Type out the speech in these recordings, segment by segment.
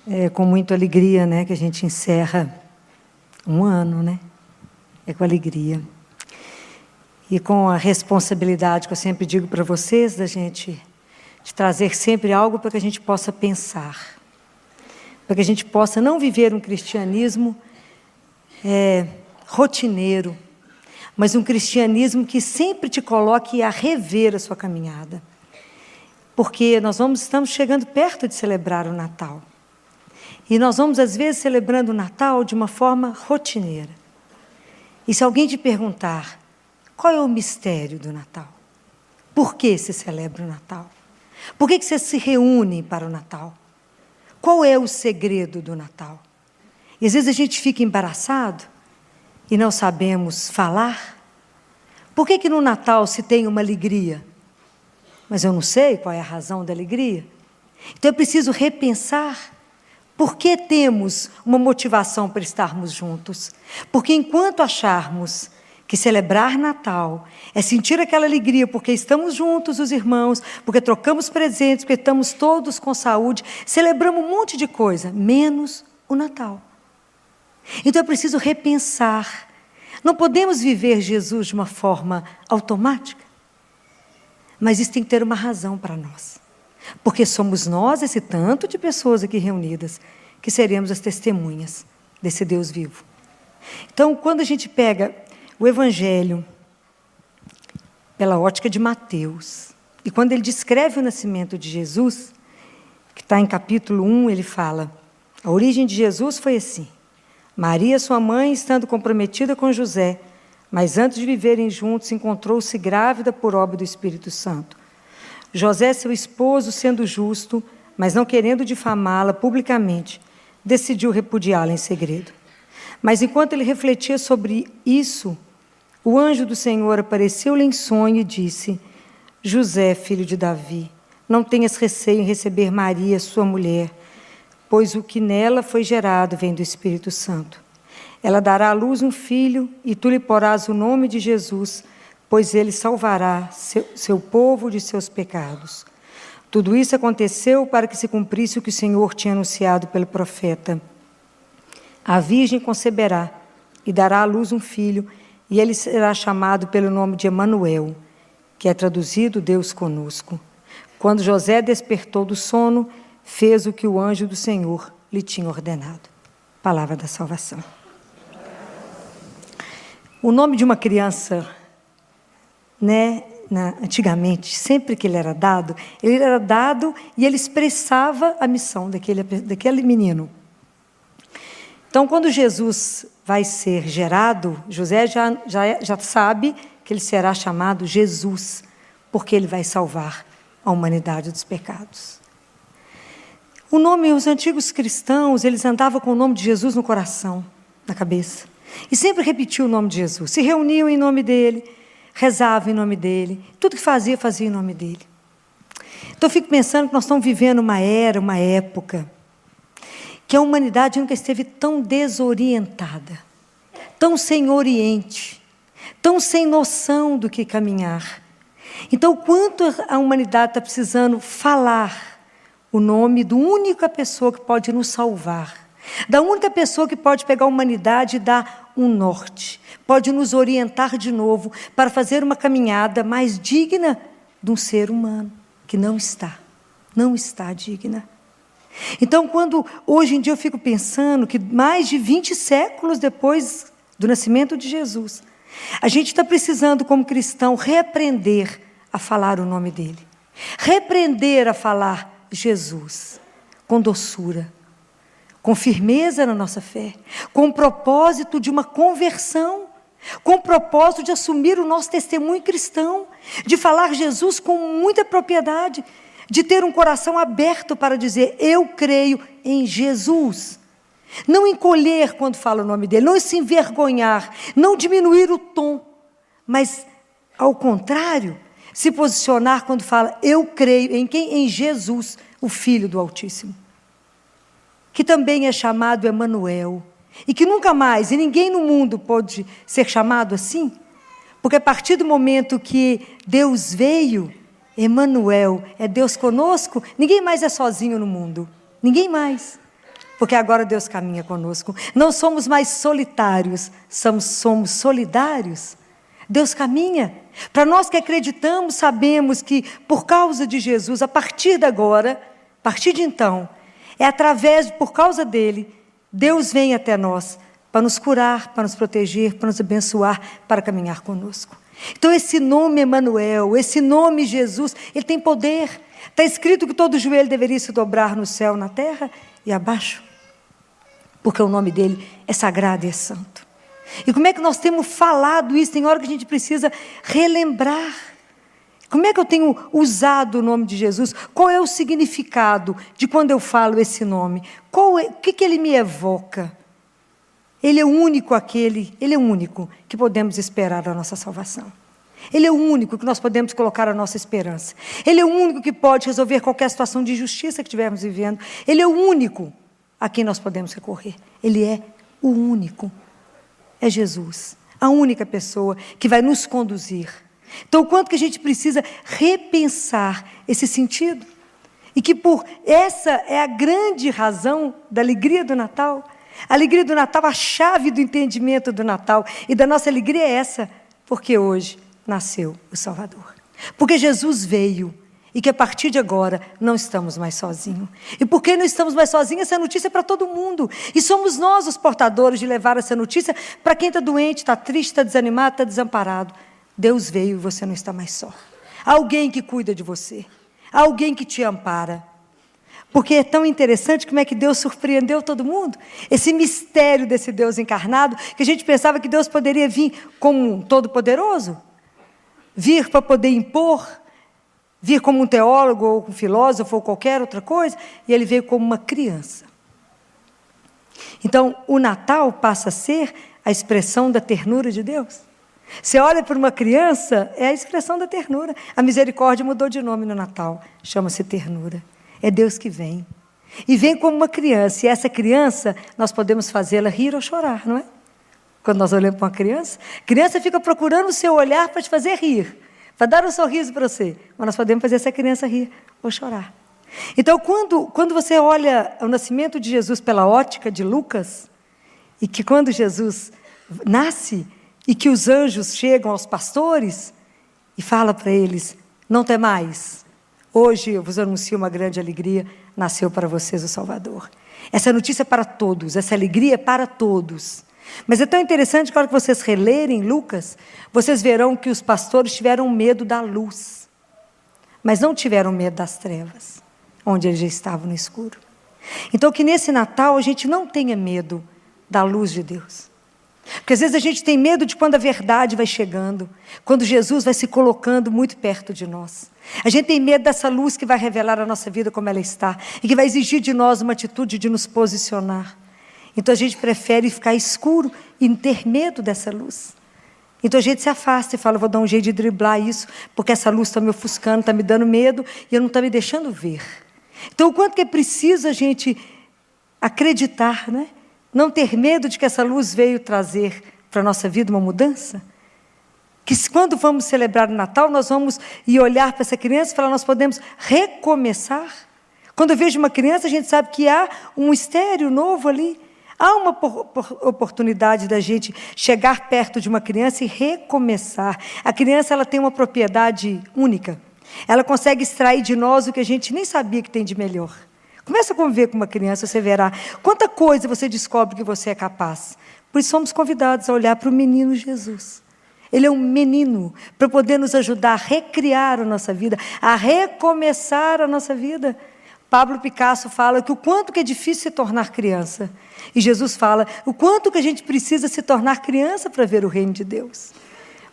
É com muita alegria, né, que a gente encerra um ano, né? É com alegria. E com a responsabilidade que eu sempre digo para vocês, da gente de trazer sempre algo para que a gente possa pensar. Para que a gente possa não viver um cristianismo rotineiro, mas um cristianismo que sempre te coloque a rever a sua caminhada. Porque nós estamos chegando perto de celebrar o Natal. E nós vamos, às vezes, celebrando o Natal de uma forma rotineira. E se alguém te perguntar, qual é o mistério do Natal? Por que se celebra o Natal? Por que você se reúne para o Natal? Qual é o segredo do Natal? E às vezes a gente fica embaraçado e não sabemos falar. Por que no Natal se tem uma alegria? Mas eu não sei qual é a razão da alegria. Então é preciso repensar. Por que temos uma motivação para estarmos juntos? Porque enquanto acharmos que celebrar Natal é sentir aquela alegria porque estamos juntos, os irmãos, porque trocamos presentes, porque estamos todos com saúde, celebramos um monte de coisa, menos o Natal. Então é preciso repensar. Não podemos viver Jesus de uma forma automática, mas isso tem que ter uma razão para nós. Porque somos nós, esse tanto de pessoas aqui reunidas, que seremos as testemunhas desse Deus vivo. Então, quando a gente pega o Evangelho pela ótica de Mateus, e quando ele descreve o nascimento de Jesus, que está em capítulo 1, ele fala, a origem de Jesus foi assim, Maria, sua mãe, estando comprometida com José, mas antes de viverem juntos, encontrou-se grávida por obra do Espírito Santo. José, seu esposo, sendo justo, mas não querendo difamá-la publicamente, decidiu repudiá-la em segredo. Mas enquanto ele refletia sobre isso, o anjo do Senhor apareceu-lhe em sonho e disse, José, filho de Davi, não tenhas receio em receber Maria, sua mulher, pois o que nela foi gerado vem do Espírito Santo. Ela dará à luz um filho, e tu lhe porás o nome de Jesus, pois ele salvará seu povo de seus pecados. Tudo isso aconteceu para que se cumprisse o que o Senhor tinha anunciado pelo profeta. A virgem conceberá e dará à luz um filho, e ele será chamado pelo nome de Emanuel, que é traduzido Deus conosco. Quando José despertou do sono, fez o que o anjo do Senhor lhe tinha ordenado. Palavra da salvação. O nome de uma criança, antigamente, sempre que ele era dado e ele expressava a missão daquele menino. Então, quando Jesus vai ser gerado, José já sabe que ele será chamado Jesus, porque ele vai salvar a humanidade dos pecados. Os antigos cristãos, eles andavam com o nome de Jesus no coração, na cabeça. E sempre repetiam o nome de Jesus. Se reuniam em nome dele, rezavam em nome dele. Tudo que fazia em nome dele. Então eu fico pensando que nós estamos vivendo uma época, que a humanidade nunca esteve tão desorientada, tão sem oriente, tão sem noção do que caminhar. Então, o quanto a humanidade está precisando falar o nome da única pessoa que pode nos salvar, da única pessoa que pode pegar a humanidade e dar um norte, pode nos orientar de novo para fazer uma caminhada mais digna de um ser humano, que não está digna. Então, hoje em dia eu fico pensando que mais de 20 séculos depois do nascimento de Jesus, a gente está precisando, como cristão, reaprender a falar o nome dele, reaprender a falar Jesus com doçura, com firmeza na nossa fé, com o propósito de uma conversão, com o propósito de assumir o nosso testemunho cristão, de falar Jesus com muita propriedade, de ter um coração aberto para dizer, eu creio em Jesus. Não encolher quando fala o nome dele, não se envergonhar, não diminuir o tom, mas, ao contrário, se posicionar quando fala, eu creio em quem? Em Jesus, o Filho do Altíssimo, que também é chamado Emanuel, e que nunca mais, e ninguém no mundo pode ser chamado assim, porque a partir do momento que Deus veio, Emanuel, é Deus conosco, ninguém mais é sozinho no mundo, ninguém mais. Porque agora Deus caminha conosco. Não somos mais solitários, somos solidários. Deus caminha. Para nós que acreditamos, sabemos que por causa de Jesus, a partir de agora, a partir de então, por causa dele, Deus vem até nós para nos curar, para nos proteger, para nos abençoar, para caminhar conosco. Então esse nome Emanuel, esse nome Jesus, ele tem poder. Está escrito que todo joelho deveria se dobrar no céu, na terra e abaixo. Porque o nome dele é sagrado e é santo. E como é que nós temos falado isso? Tem hora que a gente precisa relembrar. Como é que eu tenho usado o nome de Jesus? Qual é o significado de quando eu falo esse nome? O que ele me evoca? Ele é o único que podemos esperar a nossa salvação. Ele é o único que nós podemos colocar a nossa esperança. Ele é o único que pode resolver qualquer situação de injustiça que estivermos vivendo. Ele é o único a quem nós podemos recorrer. Ele é o único. É Jesus, a única pessoa que vai nos conduzir. Então, o quanto que a gente precisa repensar esse sentido. E que essa é a grande razão da alegria do Natal. A alegria do Natal, a chave do entendimento do Natal e da nossa alegria é essa. Porque hoje nasceu o Salvador. Porque Jesus veio. E que a partir de agora não estamos mais sozinhos. E porque não estamos mais sozinhos, essa notícia é para todo mundo. E somos nós os portadores de levar essa notícia para quem está doente, está triste, está desanimado, está desamparado. Deus veio e você não está mais só. Alguém que cuida de você. Alguém que te ampara. Porque é tão interessante como é que Deus surpreendeu todo mundo. Esse mistério desse Deus encarnado, que a gente pensava que Deus poderia vir como um todo-poderoso. Vir para poder impor. Vir como um teólogo, ou um filósofo, ou qualquer outra coisa, e ele veio como uma criança. Então, o Natal passa a ser a expressão da ternura de Deus. Você olha para uma criança, é a expressão da ternura. A misericórdia mudou de nome no Natal, chama-se ternura. É Deus que vem. E vem como uma criança, e essa criança, nós podemos fazê-la rir ou chorar, não é? Quando nós olhamos para uma criança, a criança fica procurando o seu olhar para te fazer rir. Para dar um sorriso para você. Mas nós podemos fazer essa criança rir ou chorar. Então, quando você olha o nascimento de Jesus pela ótica de Lucas, e que quando Jesus nasce, e que os anjos chegam aos pastores, e fala para eles, não temais, hoje eu vos anuncio uma grande alegria, nasceu para vocês o Salvador. Essa notícia é para todos, essa alegria é para todos. Mas é tão interessante que, na hora que vocês relerem Lucas, vocês verão que os pastores tiveram medo da luz, mas não tiveram medo das trevas, onde eles já estavam no escuro. Então, que nesse Natal a gente não tenha medo da luz de Deus. Porque às vezes a gente tem medo de quando a verdade vai chegando, quando Jesus vai se colocando muito perto de nós. A gente tem medo dessa luz que vai revelar a nossa vida como ela está, e que vai exigir de nós uma atitude de nos posicionar. Então a gente prefere ficar escuro e ter medo dessa luz. Então a gente se afasta e fala, vou dar um jeito de driblar isso, porque essa luz está me ofuscando, está me dando medo e não está me deixando ver. Então o quanto que é preciso a gente acreditar, né? Não ter medo de que essa luz veio trazer para a nossa vida uma mudança. Que quando vamos celebrar o Natal, nós vamos ir olhar para essa criança e falar, nós podemos recomeçar. Quando eu vejo uma criança, a gente sabe que há um mistério novo ali. Há uma oportunidade da gente chegar perto de uma criança e recomeçar. A criança ela tem uma propriedade única. Ela consegue extrair de nós o que a gente nem sabia que tem de melhor. Começa a conviver com uma criança, você verá quanta coisa você descobre que você é capaz. Por isso somos convidados a olhar para o menino Jesus. Ele é um menino para poder nos ajudar a recriar a nossa vida, a recomeçar a nossa vida. Pablo Picasso fala que o quanto que é difícil se tornar criança. E Jesus fala o quanto que a gente precisa se tornar criança para ver o reino de Deus.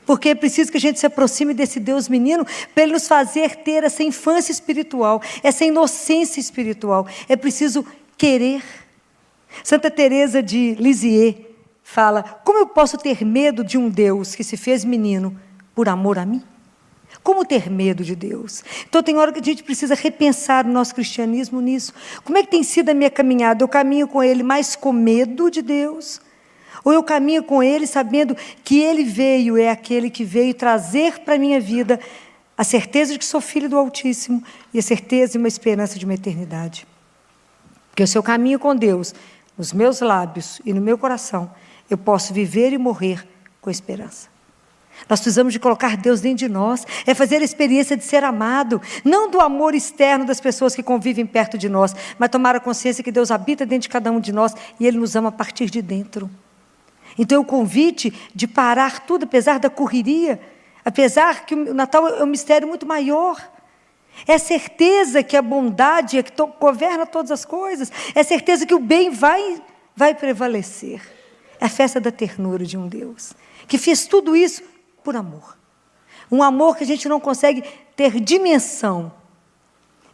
Porque é preciso que a gente se aproxime desse Deus menino para ele nos fazer ter essa infância espiritual, essa inocência espiritual. É preciso querer. Santa Teresa de Lisieux fala, como eu posso ter medo de um Deus que se fez menino por amor a mim? Como ter medo de Deus? Então tem hora que a gente precisa repensar o nosso cristianismo nisso. Como é que tem sido a minha caminhada? Eu caminho com Ele mais com medo de Deus? Ou eu caminho com Ele sabendo que Ele veio, é aquele que veio trazer para a minha vida a certeza de que sou filho do Altíssimo e a certeza e uma esperança de uma eternidade? Porque o seu caminho com Deus, nos meus lábios e no meu coração, eu posso viver e morrer com esperança. Nós precisamos de colocar Deus dentro de nós, é fazer a experiência de ser amado, não do amor externo das pessoas que convivem perto de nós, mas tomar a consciência que Deus habita dentro de cada um de nós e Ele nos ama a partir de dentro. Então o convite de parar tudo, apesar da correria, apesar que o Natal é um mistério muito maior, é a certeza que a bondade é que governa todas as coisas, é a certeza que o bem vai prevalecer. É a festa da ternura de um Deus, que fez tudo isso por amor. Um amor que a gente não consegue ter dimensão.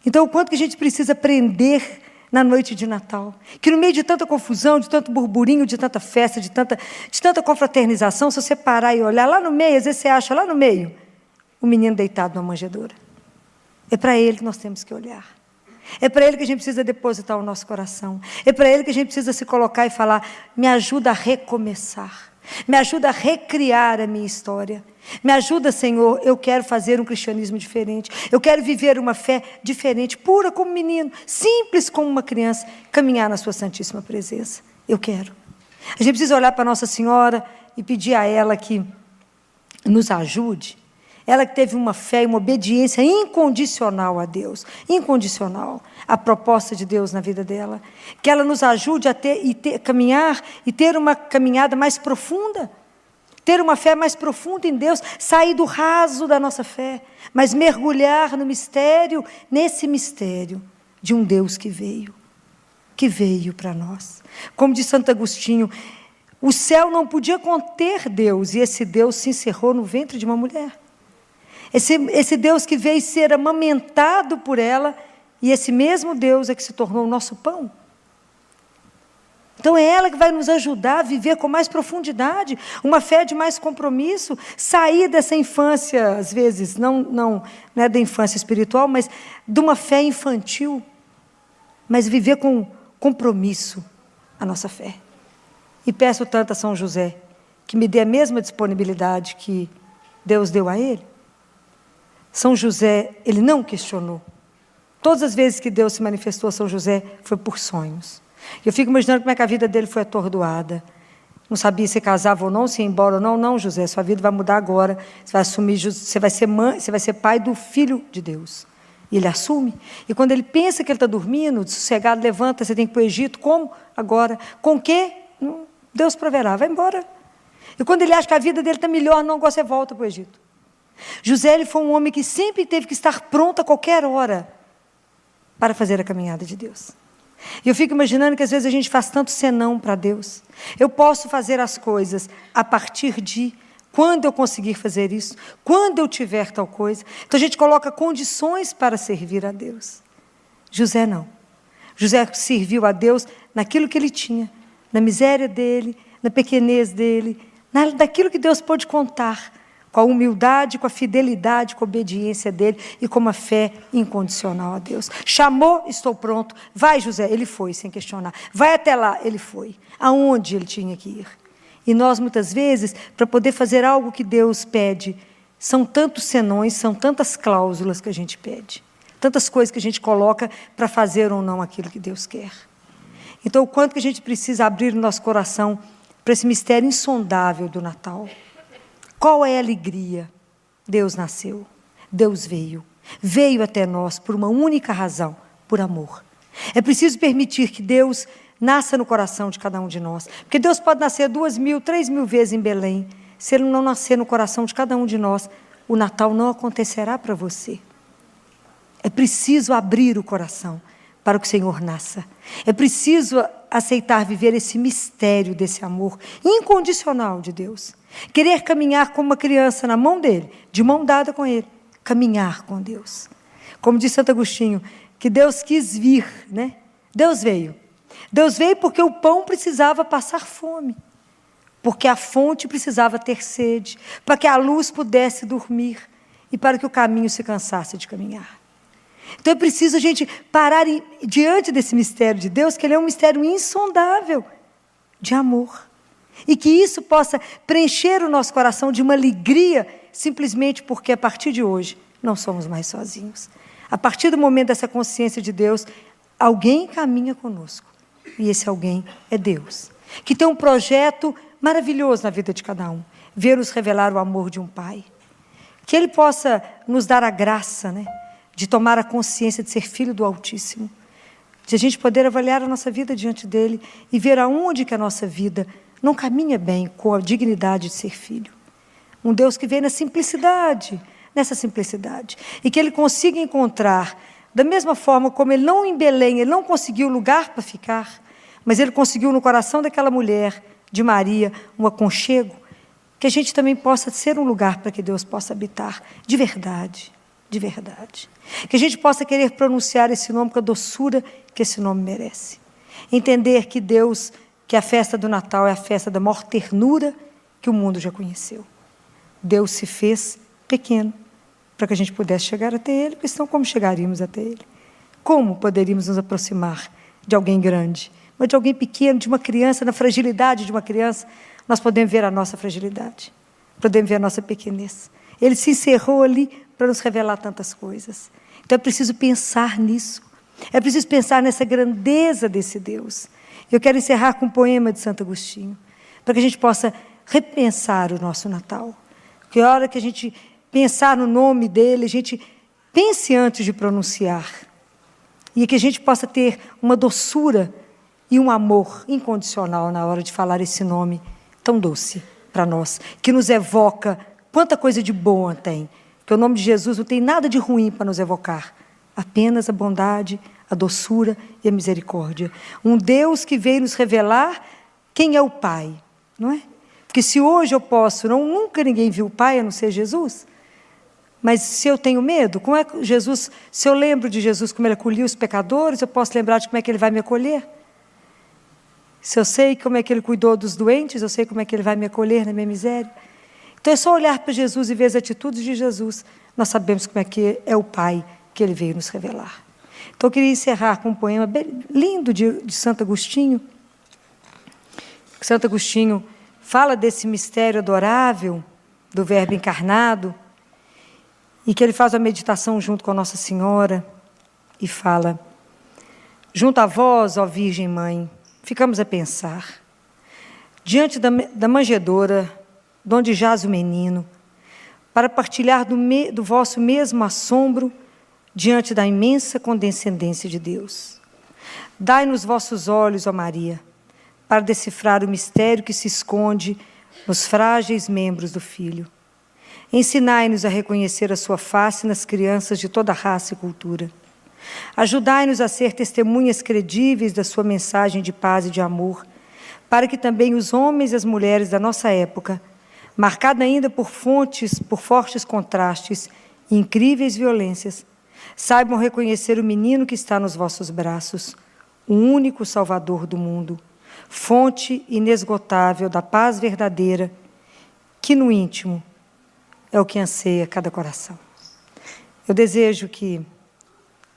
Então, o quanto que a gente precisa aprender na noite de Natal, que no meio de tanta confusão, de tanto burburinho, de tanta festa, de tanta confraternização, se você parar e olhar lá no meio, às vezes você acha lá no meio, o menino deitado numa manjedoura. É para ele que nós temos que olhar. É para ele que a gente precisa depositar o nosso coração. É para ele que a gente precisa se colocar e falar, me ajuda a recomeçar. Me ajuda a recriar a minha história. Me ajuda, Senhor, eu quero fazer um cristianismo diferente. Eu quero viver uma fé diferente, pura como menino, simples como uma criança, caminhar na sua santíssima presença. Eu quero. A gente precisa olhar para Nossa Senhora e pedir a ela que nos ajude. Ela que teve uma fé e uma obediência incondicional a Deus, incondicional, à proposta de Deus na vida dela. Que ela nos ajude a caminhar e ter uma caminhada mais profunda, ter uma fé mais profunda em Deus, sair do raso da nossa fé, mas mergulhar no mistério, nesse mistério de um Deus que veio para nós. Como diz Santo Agostinho, o céu não podia conter Deus, e esse Deus se encerrou no ventre de uma mulher. Esse Deus que veio ser amamentado por ela, e esse mesmo Deus é que se tornou o nosso pão. Então é ela que vai nos ajudar a viver com mais profundidade, uma fé de mais compromisso, sair dessa infância, às vezes, não é da infância espiritual, mas de uma fé infantil, mas viver com compromisso a nossa fé. E peço tanto a São José, que me dê a mesma disponibilidade que Deus deu a ele. São José, ele não questionou. Todas as vezes que Deus se manifestou a São José, foi por sonhos. Eu fico imaginando como é que a vida dele foi atordoada. Não sabia se casava ou não, se ia embora ou não. Não, José, sua vida vai mudar agora. Você vai assumir, você vai ser mãe, você vai ser pai do Filho de Deus. E ele assume. E quando ele pensa que ele está dormindo, sossegado, levanta, você tem que ir para o Egito. Como? Agora. Com o quê? Deus proverá, vai embora. E quando ele acha que a vida dele está melhor, não, agora você volta para o Egito. José, ele foi um homem que sempre teve que estar pronto a qualquer hora para fazer a caminhada de Deus. E eu fico imaginando que às vezes a gente faz tanto senão para Deus. Eu posso fazer as coisas a partir de quando eu conseguir fazer isso, quando eu tiver tal coisa. Então a gente coloca condições para servir a Deus. José não. José serviu a Deus naquilo que ele tinha, na miséria dele, na pequenez dele, daquilo que Deus pôde contar, com a humildade, com a fidelidade, com a obediência dele e com uma fé incondicional a Deus. Chamou, estou pronto. Vai, José, ele foi, sem questionar. Vai até lá, ele foi. Aonde ele tinha que ir. E nós, muitas vezes, para poder fazer algo que Deus pede, são tantos senões, são tantas cláusulas que a gente pede. Tantas coisas que a gente coloca para fazer ou não aquilo que Deus quer. Então, o quanto que a gente precisa abrir o nosso coração para esse mistério insondável do Natal. Qual é a alegria? Deus nasceu, Deus veio até nós por uma única razão, por amor. É preciso permitir que Deus nasça no coração de cada um de nós, porque Deus pode nascer 2.000, 3.000 vezes em Belém, se Ele não nascer no coração de cada um de nós, o Natal não acontecerá para você. É preciso abrir o coração para que o Senhor nasça. É preciso aceitar viver esse mistério desse amor incondicional de Deus. Querer caminhar como uma criança na mão dele, de mão dada com ele, caminhar com Deus. Como diz Santo Agostinho, que Deus quis vir, né? Deus veio. Deus veio porque o pão precisava passar fome, porque a fonte precisava ter sede, para que a luz pudesse dormir e para que o caminho se cansasse de caminhar. Então é preciso a gente parar diante desse mistério de Deus, que ele é um mistério insondável de amor. E que isso possa preencher o nosso coração de uma alegria, simplesmente porque a partir de hoje não somos mais sozinhos. A partir do momento dessa consciência de Deus, alguém caminha conosco. E esse alguém é Deus. Que tem um projeto maravilhoso na vida de cada um. Ver-nos revelar o amor de um Pai. Que Ele possa nos dar a graça, né, de tomar a consciência de ser filho do Altíssimo. De a gente poder avaliar a nossa vida diante dEle e ver aonde que a nossa vida não caminha bem com a dignidade de ser filho. Um Deus que vem na simplicidade, nessa simplicidade. E que Ele consiga encontrar, da mesma forma como Ele não em Belém, Ele não conseguiu lugar para ficar, mas Ele conseguiu no coração daquela mulher, de Maria, um aconchego, que a gente também possa ser um lugar para que Deus possa habitar, de verdade, de verdade. Que a gente possa querer pronunciar esse nome com a doçura que esse nome merece. Entender que Deus, que a festa do Natal é a festa da maior ternura que o mundo já conheceu. Deus se fez pequeno para que a gente pudesse chegar até Ele, porque senão como chegaríamos até Ele? Como poderíamos nos aproximar de alguém grande, mas de alguém pequeno, de uma criança, na fragilidade de uma criança, nós podemos ver a nossa fragilidade, podemos ver a nossa pequenez. Ele se encerrou ali para nos revelar tantas coisas. Então é preciso pensar nisso, é preciso pensar nessa grandeza desse Deus. Eu quero encerrar com um poema de Santo Agostinho, para que a gente possa repensar o nosso Natal. Que a hora que a gente pensar no nome dele, a gente pense antes de pronunciar. E que a gente possa ter uma doçura e um amor incondicional na hora de falar esse nome tão doce para nós, que nos evoca quanta coisa de boa tem. Porque o nome de Jesus não tem nada de ruim para nos evocar, apenas a bondade, a doçura e a misericórdia. Um Deus que veio nos revelar quem é o Pai, não é? Porque se hoje eu posso, nunca ninguém viu o Pai a não ser Jesus, mas se eu tenho medo, como é que Jesus, se eu lembro de Jesus como Ele acolhia os pecadores, eu posso lembrar de como é que Ele vai me acolher? Se eu sei como é que Ele cuidou dos doentes, eu sei como é que Ele vai me acolher na minha miséria. Então é só olhar para Jesus e ver as atitudes de Jesus, nós sabemos como é que é o Pai que Ele veio nos revelar. Então eu queria encerrar com um poema bem lindo de Santo Agostinho. Santo Agostinho fala desse mistério adorável do Verbo encarnado, e que ele faz a meditação junto com a Nossa Senhora, e fala: junto a vós, ó Virgem Mãe, ficamos a pensar, diante da manjedoura, donde jaz o menino, para partilhar do vosso mesmo assombro, diante da imensa condescendência de Deus. Dai-nos vossos olhos, ó Maria, para decifrar o mistério que se esconde nos frágeis membros do Filho. Ensinai-nos a reconhecer a sua face nas crianças de toda raça e cultura. Ajudai-nos a ser testemunhas credíveis da sua mensagem de paz e de amor, para que também os homens e as mulheres da nossa época, marcada ainda por fortes contrastes e incríveis violências, saibam reconhecer o menino que está nos vossos braços, o único Salvador do mundo, fonte inesgotável da paz verdadeira, que no íntimo é o que anseia cada coração. Eu desejo que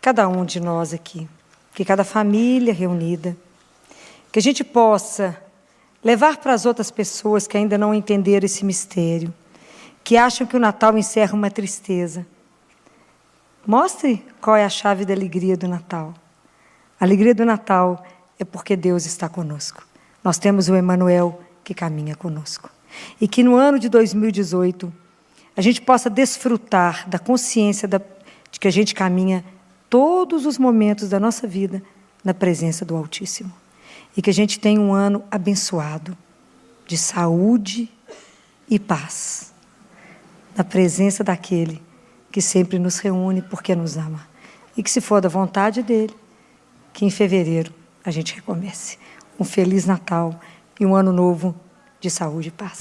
cada um de nós aqui, que cada família reunida, que a gente possa levar para as outras pessoas que ainda não entenderam esse mistério, que acham que o Natal encerra uma tristeza. Mostre qual é a chave da alegria do Natal. A alegria do Natal é porque Deus está conosco. Nós temos o Emmanuel que caminha conosco. E que no ano de 2018, a gente possa desfrutar da consciência de que a gente caminha todos os momentos da nossa vida na presença do Altíssimo. E que a gente tenha um ano abençoado, de saúde e paz, na presença daquele que sempre nos reúne porque nos ama. E que, se for da vontade dele, que em fevereiro a gente recomece. Um Feliz Natal e um Ano Novo de saúde e paz.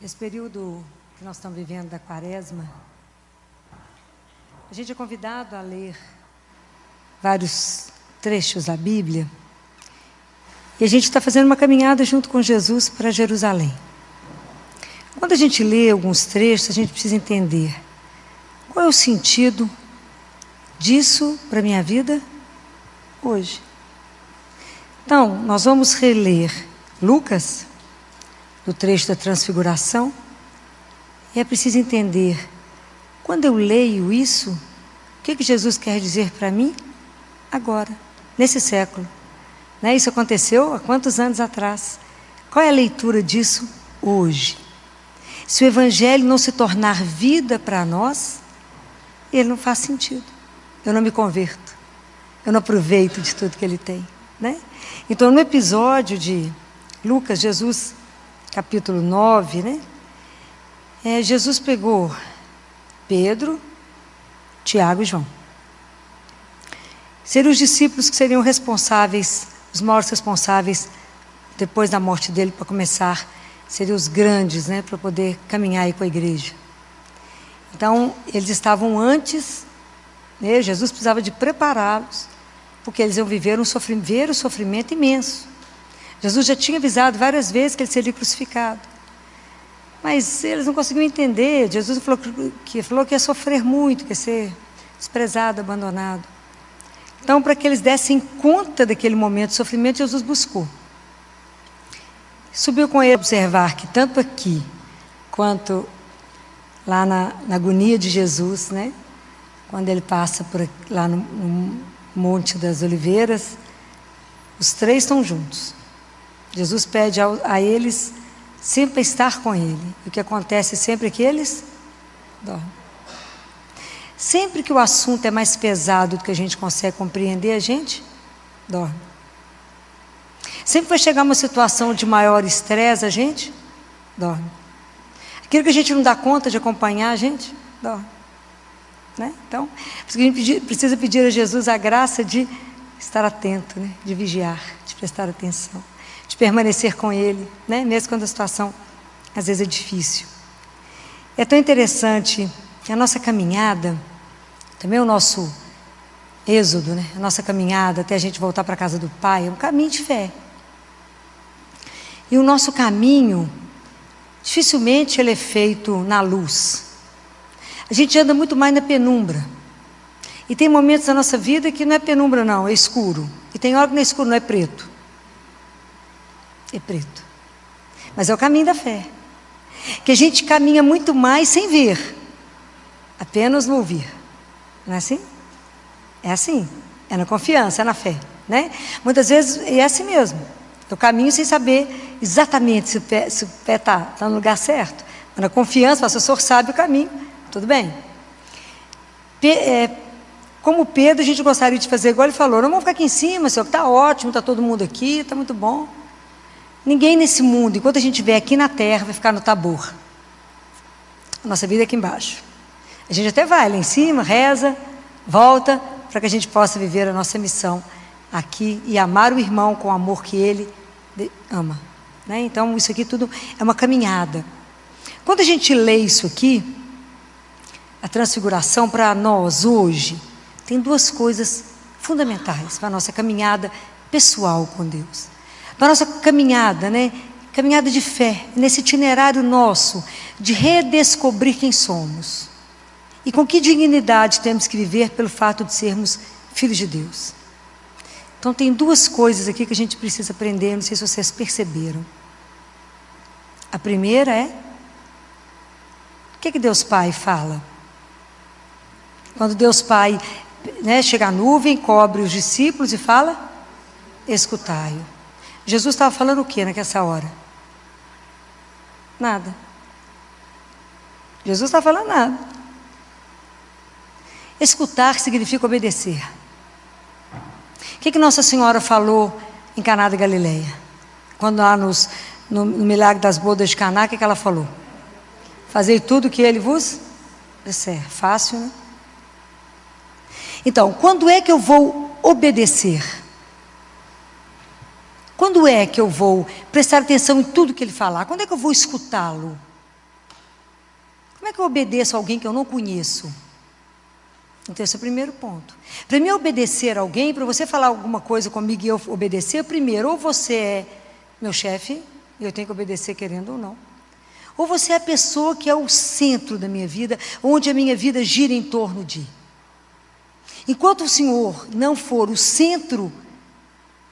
Esse período que nós estamos vivendo da Quaresma, a gente é convidado a ler vários trechos da Bíblia, e a gente está fazendo uma caminhada junto com Jesus para Jerusalém. Quando a gente lê alguns trechos, a gente precisa entender qual é o sentido disso para a minha vida hoje. Então, nós vamos reler Lucas, do trecho da transfiguração, e é preciso entender, quando eu leio isso, o que Jesus quer dizer para mim agora, nesse século? Né? Isso aconteceu há quantos anos atrás? Qual é a leitura disso hoje? Se o Evangelho não se tornar vida para nós, ele não faz sentido. Eu não me converto, eu não aproveito de tudo que ele tem. Né? Então, no episódio de Lucas, Jesus, capítulo 9, né? Jesus pegou Pedro, Tiago e João. Seriam os discípulos que seriam responsáveis, os maiores responsáveis, depois da morte dele, para começar, seriam os grandes, né? Para poder caminhar aí com a igreja. Então, eles estavam antes, né? Jesus precisava de prepará-los, porque eles iam ver um sofrimento imenso. Jesus já tinha avisado várias vezes que ele seria crucificado. Mas eles não conseguiam entender. Jesus falou que ia sofrer muito, que ia ser desprezado, abandonado. Então, para que eles dessem conta daquele momento de sofrimento, Jesus buscou. Subiu com ele a observar que tanto aqui, quanto lá na agonia de Jesus, né? Quando ele passa lá no Monte das Oliveiras, os três estão juntos. Jesus pede a eles sempre estar com ele. E o que acontece sempre é que eles dormem. Sempre que o assunto é mais pesado do que a gente consegue compreender, a gente dorme. Sempre vai chegar uma situação de maior estresse, a gente dorme. Aquilo que a gente não dá conta de acompanhar, a gente dorme. Né? Então, por isso que a gente precisa pedir a Jesus a graça de estar atento, né? De vigiar, de prestar atenção, de permanecer com Ele, né? Mesmo quando a situação às vezes é difícil. É tão interessante que a nossa caminhada, também o nosso êxodo, né? A nossa caminhada até a gente voltar para a casa do Pai, é um caminho de fé. E o nosso caminho, dificilmente ele é feito na luz. A gente anda muito mais na penumbra. E tem momentos da nossa vida que não é penumbra não, é escuro. E tem hora que não é escuro, não é preto. É preto. Mas é o caminho da fé. Que a gente caminha muito mais sem ver, apenas no ouvir. Não é assim? É assim. É na confiança, é na fé. Né? Muitas vezes é assim mesmo. Eu caminho sem saber exatamente se o pé está no lugar certo. Mas na confiança, se o senhor sabe o caminho, tudo bem. Como Pedro, a gente gostaria de fazer igual ele falou, não vamos ficar aqui em cima, senhor, que está ótimo, está todo mundo aqui, está muito bom. Ninguém nesse mundo, enquanto a gente estiver aqui na terra, vai ficar no Tabor. A nossa vida é aqui embaixo. A gente até vai lá em cima, reza, volta, para que a gente possa viver a nossa missão aqui e amar o irmão com o amor que ele ama. Né? Então, isso aqui tudo é uma caminhada. Quando a gente lê isso aqui, a transfiguração para nós hoje, tem duas coisas fundamentais para a nossa caminhada pessoal com Deus. Para a nossa caminhada, né? Caminhada de fé, nesse itinerário nosso, de redescobrir quem somos. E com que dignidade temos que viver pelo fato de sermos filhos de Deus. Então tem duas coisas aqui que a gente precisa aprender, não sei se vocês perceberam. A primeira é, o que Deus Pai fala? Quando Deus Pai, né, chega a nuvem, cobre os discípulos e fala, escutai-o. Jesus estava falando o que naquela hora? Nada. Jesus estava falando nada. Escutar significa obedecer. O que Nossa Senhora falou em Caná da Galileia? Quando lá no milagre das bodas de Caná, o que ela falou? Fazei tudo o que ele vos disser. Fácil, né? Então, quando é que eu vou obedecer? Quando é que eu vou prestar atenção em tudo que ele falar? Quando é que eu vou escutá-lo? Como é que eu obedeço a alguém que eu não conheço? Então, esse é o primeiro ponto. Para mim obedecer a alguém, para você falar alguma coisa comigo e eu obedecer, primeiro, ou você é meu chefe, e eu tenho que obedecer querendo ou não. Ou você é a pessoa que é o centro da minha vida, onde a minha vida gira em torno de. Enquanto o Senhor não for o centro,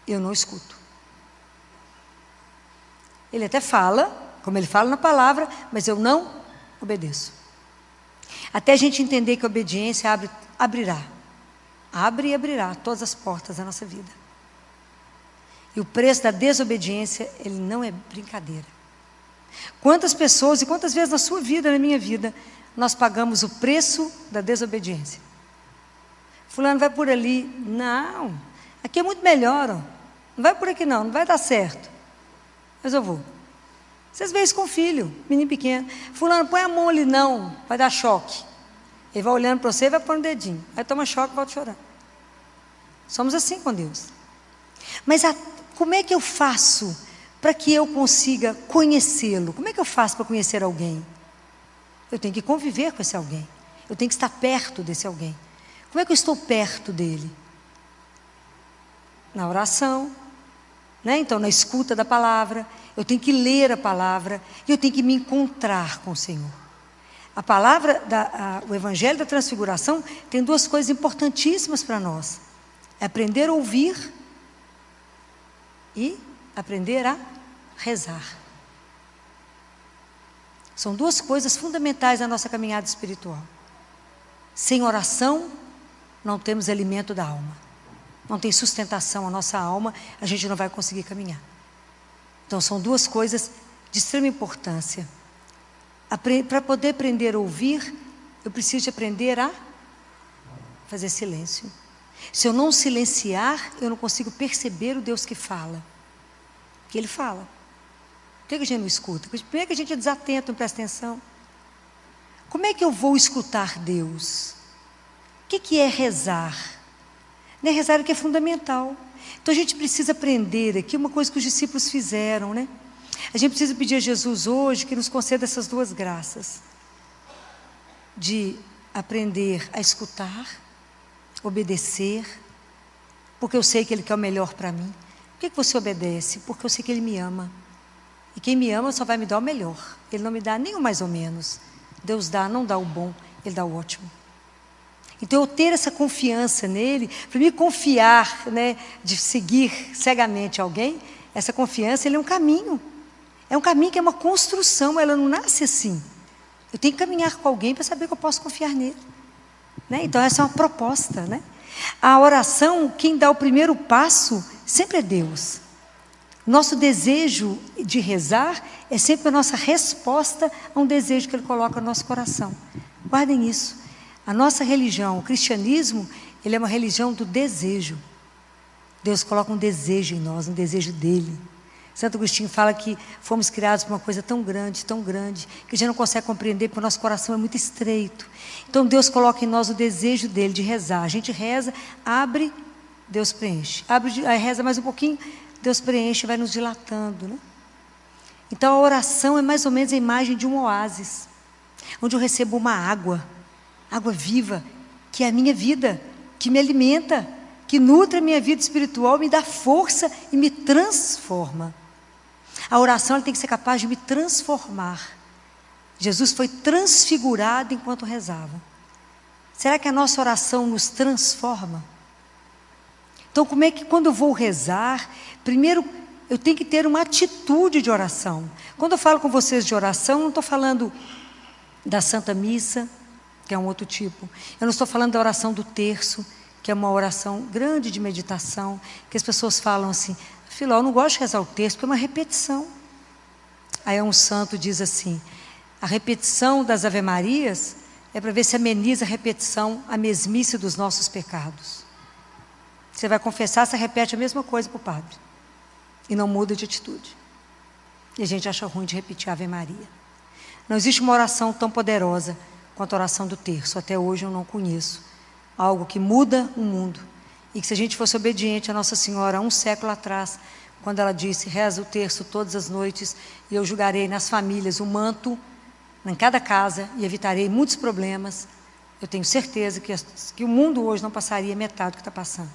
eu não escuto. Ele até fala, como ele fala na palavra, mas eu não obedeço. Até a gente entender que a obediência abrirá. Abre e abrirá todas as portas da nossa vida. E o preço da desobediência, ele não é brincadeira. Quantas pessoas e quantas vezes na sua vida, na minha vida, nós pagamos o preço da desobediência? Fulano vai por ali. Não, aqui é muito melhor. Ó. Não vai por aqui não vai dar certo. Mas eu vou. Vocês veem isso com o filho, menino pequeno. Fulano, põe a mão ali, não, vai dar choque. Ele vai olhando para você e vai pôr um dedinho. Aí toma choque e volta a chorar. Somos assim com Deus. Mas como é que eu faço para que eu consiga conhecê-lo? Como é que eu faço para conhecer alguém? Eu tenho que conviver com esse alguém. Eu tenho que estar perto desse alguém. Como é que eu estou perto dele? Na oração, né? Então na escuta da palavra. Eu tenho que ler a palavra e eu tenho que me encontrar com o Senhor. A palavra, o Evangelho da Transfiguração tem duas coisas importantíssimas para nós. É aprender a ouvir e aprender a rezar. São duas coisas fundamentais na nossa caminhada espiritual. Sem oração, não temos alimento da alma. Não tem sustentação a nossa alma, a gente não vai conseguir caminhar. Então, são duas coisas de extrema importância. Para poder aprender a ouvir, eu preciso de aprender a fazer silêncio. Se eu não silenciar, eu não consigo perceber o Deus que fala. Que Ele fala. Por que a gente não escuta? Primeiro que a gente é desatento, não presta atenção. Como é que eu vou escutar Deus? O que é rezar? Não é rezar o que é fundamental. Então a gente precisa aprender aqui uma coisa que os discípulos fizeram, né? A gente precisa pedir a Jesus hoje que nos conceda essas duas graças. De aprender a escutar, obedecer, porque eu sei que Ele quer o melhor para mim. Por que você obedece? Porque eu sei que Ele me ama. E quem me ama só vai me dar o melhor. Ele não me dá nem o mais ou menos. Deus dá, não dá o bom, Ele dá o ótimo. Então eu ter essa confiança nele, para me confiar, né, de seguir cegamente alguém, essa confiança, ele é um caminho. É um caminho que é uma construção, ela não nasce assim. Eu tenho que caminhar com alguém para saber que eu posso confiar nele. Né? Então essa é uma proposta. Né? A oração, quem dá o primeiro passo, sempre é Deus. Nosso desejo de rezar é sempre a nossa resposta a um desejo que Ele coloca no nosso coração. Guardem isso. A nossa religião, o cristianismo, ele é uma religião do desejo. Deus coloca um desejo em nós, um desejo dEle. Santo Agostinho fala que fomos criados por uma coisa tão grande, que a gente não consegue compreender porque o nosso coração é muito estreito. Então Deus coloca em nós o desejo dEle de rezar. A gente reza, abre, Deus preenche. Abre, aí reza mais um pouquinho, Deus preenche, vai nos dilatando. Né? Então a oração é mais ou menos a imagem de um oásis, onde eu recebo uma água viva, que é a minha vida, que me alimenta, que nutre a minha vida espiritual, me dá força e me transforma. A oração ela tem que ser capaz de me transformar. Jesus foi transfigurado enquanto rezava. Será que a nossa oração nos transforma? Então, como é que quando eu vou rezar, primeiro eu tenho que ter uma atitude de oração. Quando eu falo com vocês de oração, não estou falando da Santa Missa, que é um outro tipo. Eu não estou falando da oração do terço, que é uma oração grande de meditação, que as pessoas falam assim, Filó, eu não gosto de rezar o terço, porque é uma repetição. Aí um santo diz assim, a repetição das Ave-Marias é para ver se ameniza a repetição, a mesmice dos nossos pecados. Você vai confessar, você repete a mesma coisa para o padre. E não muda de atitude. E a gente acha ruim de repetir a Ave Maria. Não existe uma oração tão poderosa quanto a oração do terço. Até hoje eu não conheço algo que muda o mundo. E que se a gente fosse obediente a Nossa Senhora, há um século atrás, quando ela disse, reza o terço todas as noites, e eu julgarei nas famílias o manto, em cada casa, e evitarei muitos problemas, eu tenho certeza que o mundo hoje não passaria metade do que está passando.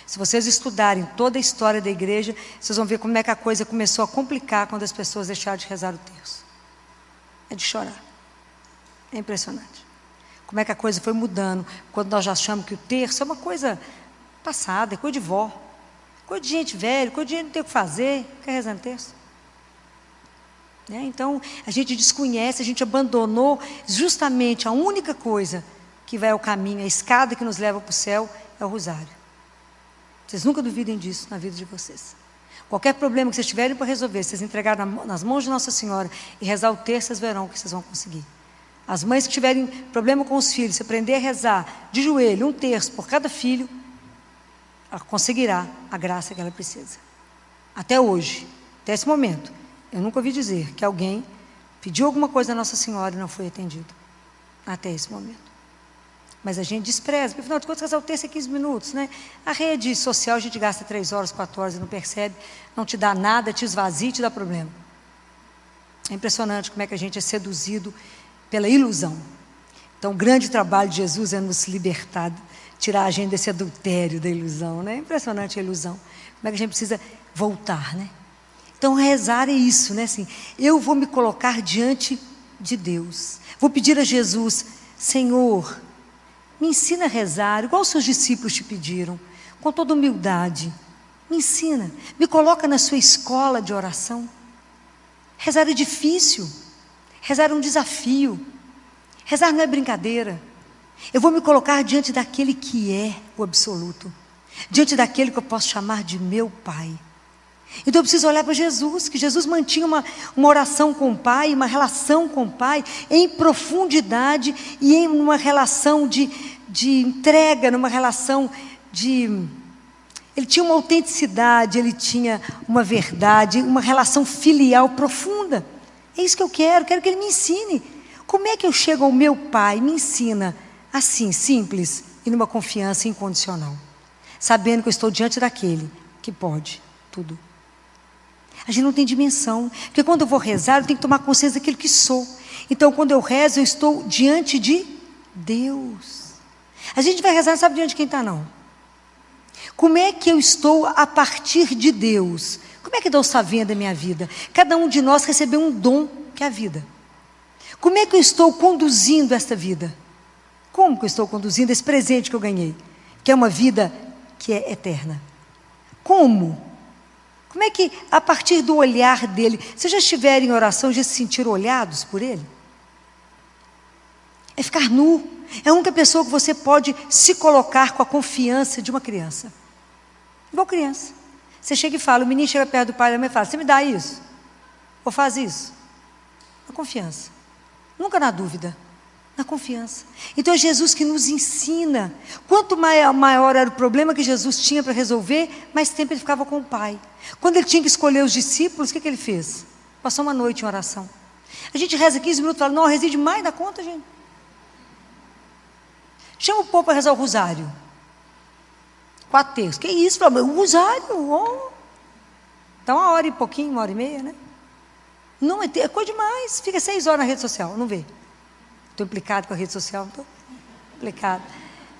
Se vocês estudarem toda a história da igreja, vocês vão ver como é que a coisa começou a complicar quando as pessoas deixaram de rezar o terço. É de chorar. É impressionante. como é que a coisa foi mudando, quando nós já achamos que o terço é uma coisa passada, é coisa de vó, coisa de gente velha, coisa de gente não tem o que fazer, quer rezar no terço? Então, a gente desconhece, a gente abandonou justamente a única coisa que vai ao caminho, a escada que nos leva para o céu, é o rosário. Vocês nunca duvidem disso na vida de vocês. Qualquer problema que vocês tiverem para resolver, vocês entregarem nas mãos de Nossa Senhora e rezar o terço, vocês verão que vocês vão conseguir. As mães que tiverem problema com os filhos, se aprender a rezar de joelho, um terço por cada filho, ela conseguirá a graça que ela precisa. Até hoje, até esse momento, eu nunca ouvi dizer que alguém pediu alguma coisa a Nossa Senhora e não foi atendido. Até esse momento. Mas a gente despreza, porque afinal de contas, rezar o terço é 15 minutos, né? A rede social a gente gasta 3 horas, 4 horas e não percebe, não te dá nada, te esvazia e te dá problema. É impressionante como é que a gente é seduzido pela ilusão. Então, o grande trabalho de Jesus é nos libertar, tirar a gente desse adultério da ilusão, né? É impressionante a ilusão. Como é que a gente precisa voltar, né? Então, rezar é isso, né? Assim, eu vou me colocar diante de Deus. Vou pedir a Jesus, Senhor, me ensina a rezar, igual os seus discípulos te pediram, com toda humildade. Me ensina, me coloca na sua escola de oração. Rezar é difícil, rezar é um desafio, rezar não é brincadeira. Eu vou me colocar diante daquele que é o absoluto, diante daquele que eu posso chamar de meu Pai. Então eu preciso olhar para Jesus, que Jesus mantinha uma oração com o Pai, uma relação com o Pai, em profundidade e em uma relação de entrega, numa relação de... Ele tinha uma autenticidade, ele tinha uma verdade, uma relação filial profunda. É isso que eu quero que ele me ensine. Como é que eu chego ao meu Pai? Me ensina assim, simples e numa confiança incondicional, sabendo que eu estou diante daquele que pode tudo. A gente não tem dimensão, porque quando eu vou rezar, eu tenho que tomar consciência daquilo que sou. Então, quando eu rezo, eu estou diante de Deus. A gente vai rezar, não sabe diante de quem está, não. Como é que eu estou a partir de Deus? Como é que Deus está vendo a minha vida? Cada um de nós recebeu um dom, que é a vida. Como é que eu estou conduzindo esta vida? Como que eu estou conduzindo esse presente que eu ganhei? Que é uma vida que é eterna. Como? Como é que, a partir do olhar dele, vocês já estiverem em oração, já se sentiram olhados por ele? É ficar nu. É a única pessoa que você pode se colocar com a confiança de uma criança. Igual criança. Você chega e fala, o menino chega perto do pai e da mãe e fala, você me dá isso? Ou faz isso? Na confiança. Nunca na dúvida. Na confiança. Então é Jesus que nos ensina. Quanto maior era o problema que Jesus tinha para resolver, mais tempo ele ficava com o Pai. Quando ele tinha que escolher os discípulos, o que ele fez? Passou uma noite em oração. A gente reza 15 minutos e fala, não, reside mais da conta, gente. Chama o povo para rezar o rosário. 4 terços. Que isso, o rosário? Oh. Dá 1 hora e pouquinho, 1h30, né? Não, é coisa demais. Fica 6 horas na rede social, não vê. Estou implicado com a rede social, não estou implicado.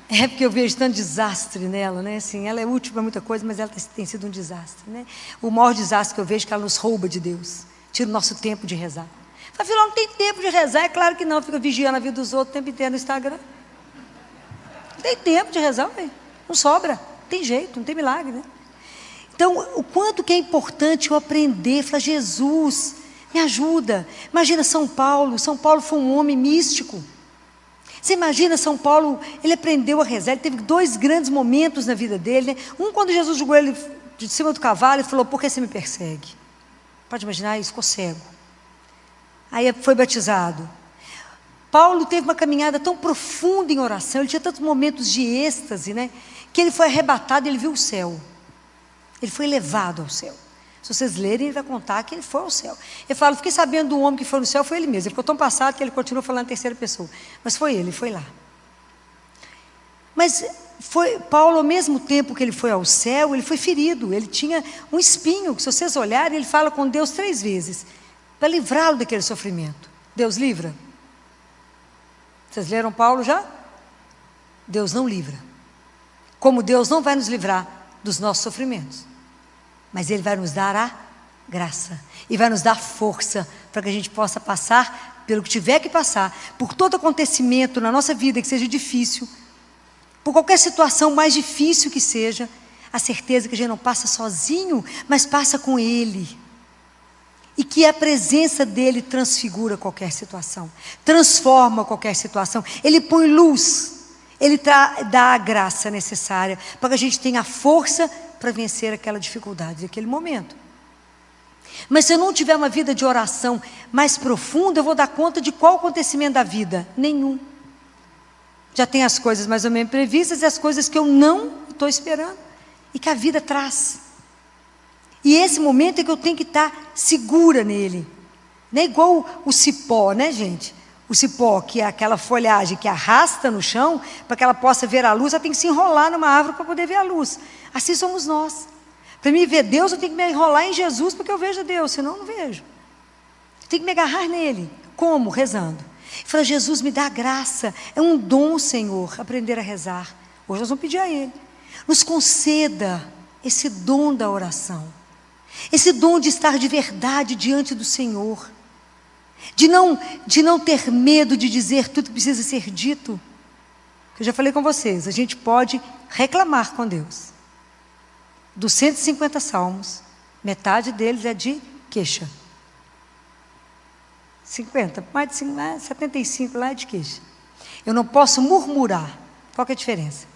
É porque eu vejo tanto desastre nela, né? Assim, ela é útil para muita coisa, mas ela tem sido um desastre, né? O maior desastre que eu vejo é que ela nos rouba de Deus, tira o nosso tempo de rezar. Fala, filho, não tem tempo de rezar? É claro que não, fica vigiando a vida dos outros o tempo inteiro no Instagram. Não tem tempo de rezar, véio. Não sobra, não tem jeito, não tem milagre, né? Então, o quanto que é importante eu aprender, falar, Jesus, me ajuda. Imagina São Paulo foi um homem místico. Você imagina São Paulo, ele aprendeu a rezar, ele teve 2 grandes momentos na vida dele, né? Um, quando Jesus jogou ele de cima do cavalo e falou, por que você me persegue? Pode imaginar, ele ficou cego. Aí foi batizado. Paulo teve uma caminhada tão profunda em oração, ele tinha tantos momentos de êxtase, né? Que ele foi arrebatado, ele viu o céu. Ele foi levado ao céu. Se vocês lerem, ele vai contar que ele foi ao céu. Ele fala, fiquei sabendo do homem que foi no céu, foi ele mesmo. Ele ficou tão passado que ele continuou falando em terceira pessoa. Mas foi ele foi lá. Mas Paulo, ao mesmo tempo que ele foi ao céu, ele foi ferido. Ele tinha um espinho, que se vocês olharem, ele fala com Deus 3 vezes, para livrá-lo daquele sofrimento. Deus livra? Vocês leram Paulo já? Deus não livra. Como Deus não vai nos livrar dos nossos sofrimentos. Mas Ele vai nos dar a graça. E vai nos dar força para que a gente possa passar pelo que tiver que passar, por todo acontecimento na nossa vida que seja difícil, por qualquer situação mais difícil que seja, a certeza que a gente não passa sozinho, mas passa com Ele. E que a presença dEle transfigura qualquer situação, transforma qualquer situação. Ele põe luz, Ele dá a graça necessária para que a gente tenha a força para vencer aquela dificuldade, aquele momento. Mas se eu não tiver uma vida de oração mais profunda, eu vou dar conta de qual acontecimento da vida? Nenhum. Já tem as coisas mais ou menos previstas e as coisas que eu não estou esperando e que a vida traz. E esse momento é que eu tenho que estar segura nele. Não é igual o cipó, né, gente? O cipó, que é aquela folhagem que arrasta no chão, para que ela possa ver a luz, ela tem que se enrolar numa árvore para poder ver a luz. Assim somos nós. Para mim ver Deus, eu tenho que me enrolar em Jesus, porque eu vejo Deus, senão eu não vejo. Eu tenho que me agarrar nele. Como? Rezando. E falar, Jesus, me dá graça. É um dom, Senhor, aprender a rezar. Hoje nós vamos pedir a Ele. Nos conceda esse dom da oração. Esse dom de estar de verdade diante do Senhor. De não ter medo de dizer tudo que precisa ser dito. Eu já falei com vocês, a gente pode reclamar com Deus. Dos 150 salmos, metade deles é de queixa. 50, mais de 75 lá é de queixa. Eu não posso murmurar. Qual que é a diferença?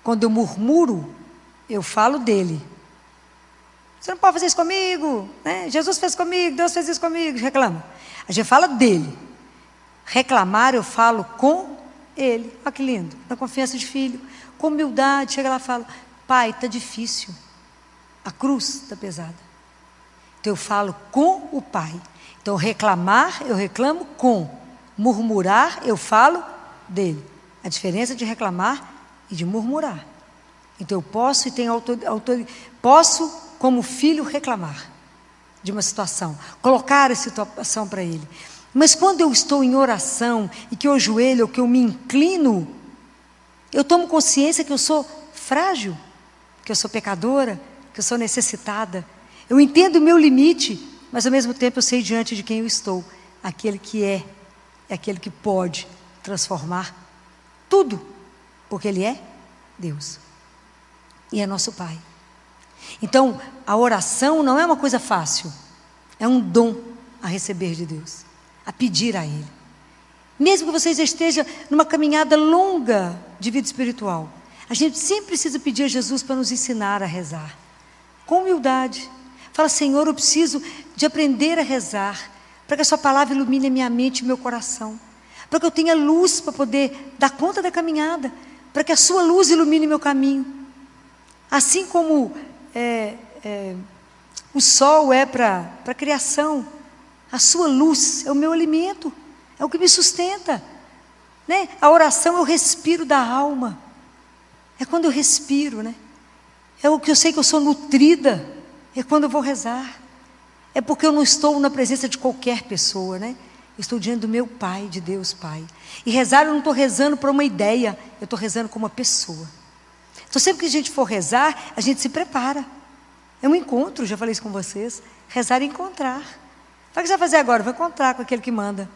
Quando eu murmuro, eu falo dele. Você não pode fazer isso comigo, né? Jesus fez comigo, Deus fez isso comigo, reclama. A gente fala dele. Reclamar eu falo com ele. Olha que lindo, na confiança de filho, com humildade, chega lá e fala, Pai, está difícil, a cruz está pesada. Então eu falo com o Pai. Então reclamar, eu reclamo com. Murmurar, eu falo dele. A diferença de reclamar e de murmurar. Então eu posso e tenho autoridade, posso, como filho, reclamar de uma situação, colocar a situação para ele. Mas quando eu estou em oração e que eu ajoelho ou que eu me inclino, eu tomo consciência que eu sou frágil, que eu sou pecadora, que eu sou necessitada. Eu entendo o meu limite, mas ao mesmo tempo eu sei diante de quem eu estou, aquele que é aquele que pode transformar tudo, porque Ele é Deus e é nosso Pai. Então, a oração não é uma coisa fácil, é um dom a receber de Deus, a pedir a Ele. Mesmo que vocês estejam numa caminhada longa de vida espiritual, a gente sempre precisa pedir a Jesus para nos ensinar a rezar, com humildade. Fala, Senhor, eu preciso de aprender a rezar, para que a Sua palavra ilumine a minha mente e meu coração, para que eu tenha luz para poder dar conta da caminhada, para que a Sua luz ilumine meu caminho. Assim como o sol é para a criação, a Sua luz é o meu alimento, é o que me sustenta, né? A oração é o respiro da alma, é quando eu respiro, né? É o que eu sei que eu sou nutrida, é quando eu vou rezar, é porque eu não estou na presença de qualquer pessoa, né? Eu estou diante do meu Pai, de Deus Pai. E rezar, eu não estou rezando para uma ideia, eu estou rezando como uma pessoa. Então sempre que a gente for rezar, a gente se prepara. É um encontro, já falei isso com vocês. Rezar é encontrar. O que você vai fazer agora? Vai encontrar com aquele que manda.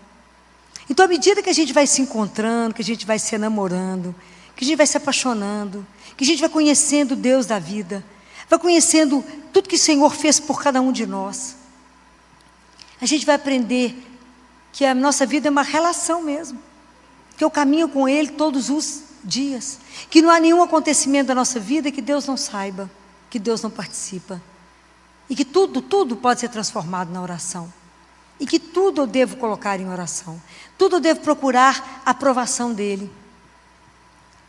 Então à medida que a gente vai se encontrando, que a gente vai se namorando, que a gente vai se apaixonando, que a gente vai conhecendo o Deus da vida, vai conhecendo tudo que o Senhor fez por cada um de nós, a gente vai aprender que a nossa vida é uma relação mesmo, que eu caminho com Ele todos os dias, que não há nenhum acontecimento da nossa vida que Deus não saiba, que Deus não participa, e que tudo pode ser transformado na oração, e que tudo eu devo colocar em oração, tudo eu devo procurar a aprovação dEle.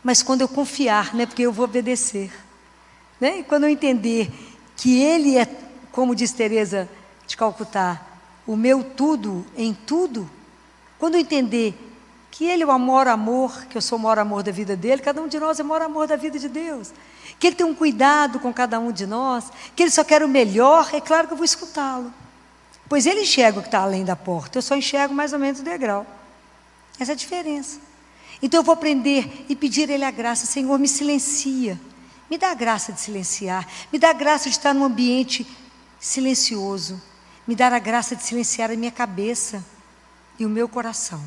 Mas quando eu confiar, né, porque eu vou obedecer, né? E quando eu entender que Ele é, como diz Teresa de Calcutá, o meu tudo em tudo, quando eu entender que Ele é o maior amor, que eu sou o maior amor da vida dEle, cada um de nós é o maior amor da vida de Deus, que Ele tem um cuidado com cada um de nós, que Ele só quer o melhor, é claro que eu vou escutá-lo, pois Ele enxerga o que está além da porta, eu só enxergo mais ou menos o degrau. Essa é a diferença. Então eu vou aprender e pedir a Ele a graça. Senhor, me silencia, me dá a graça de silenciar, me dá a graça de estar num ambiente silencioso, me dá a graça de silenciar a minha cabeça, e o meu coração.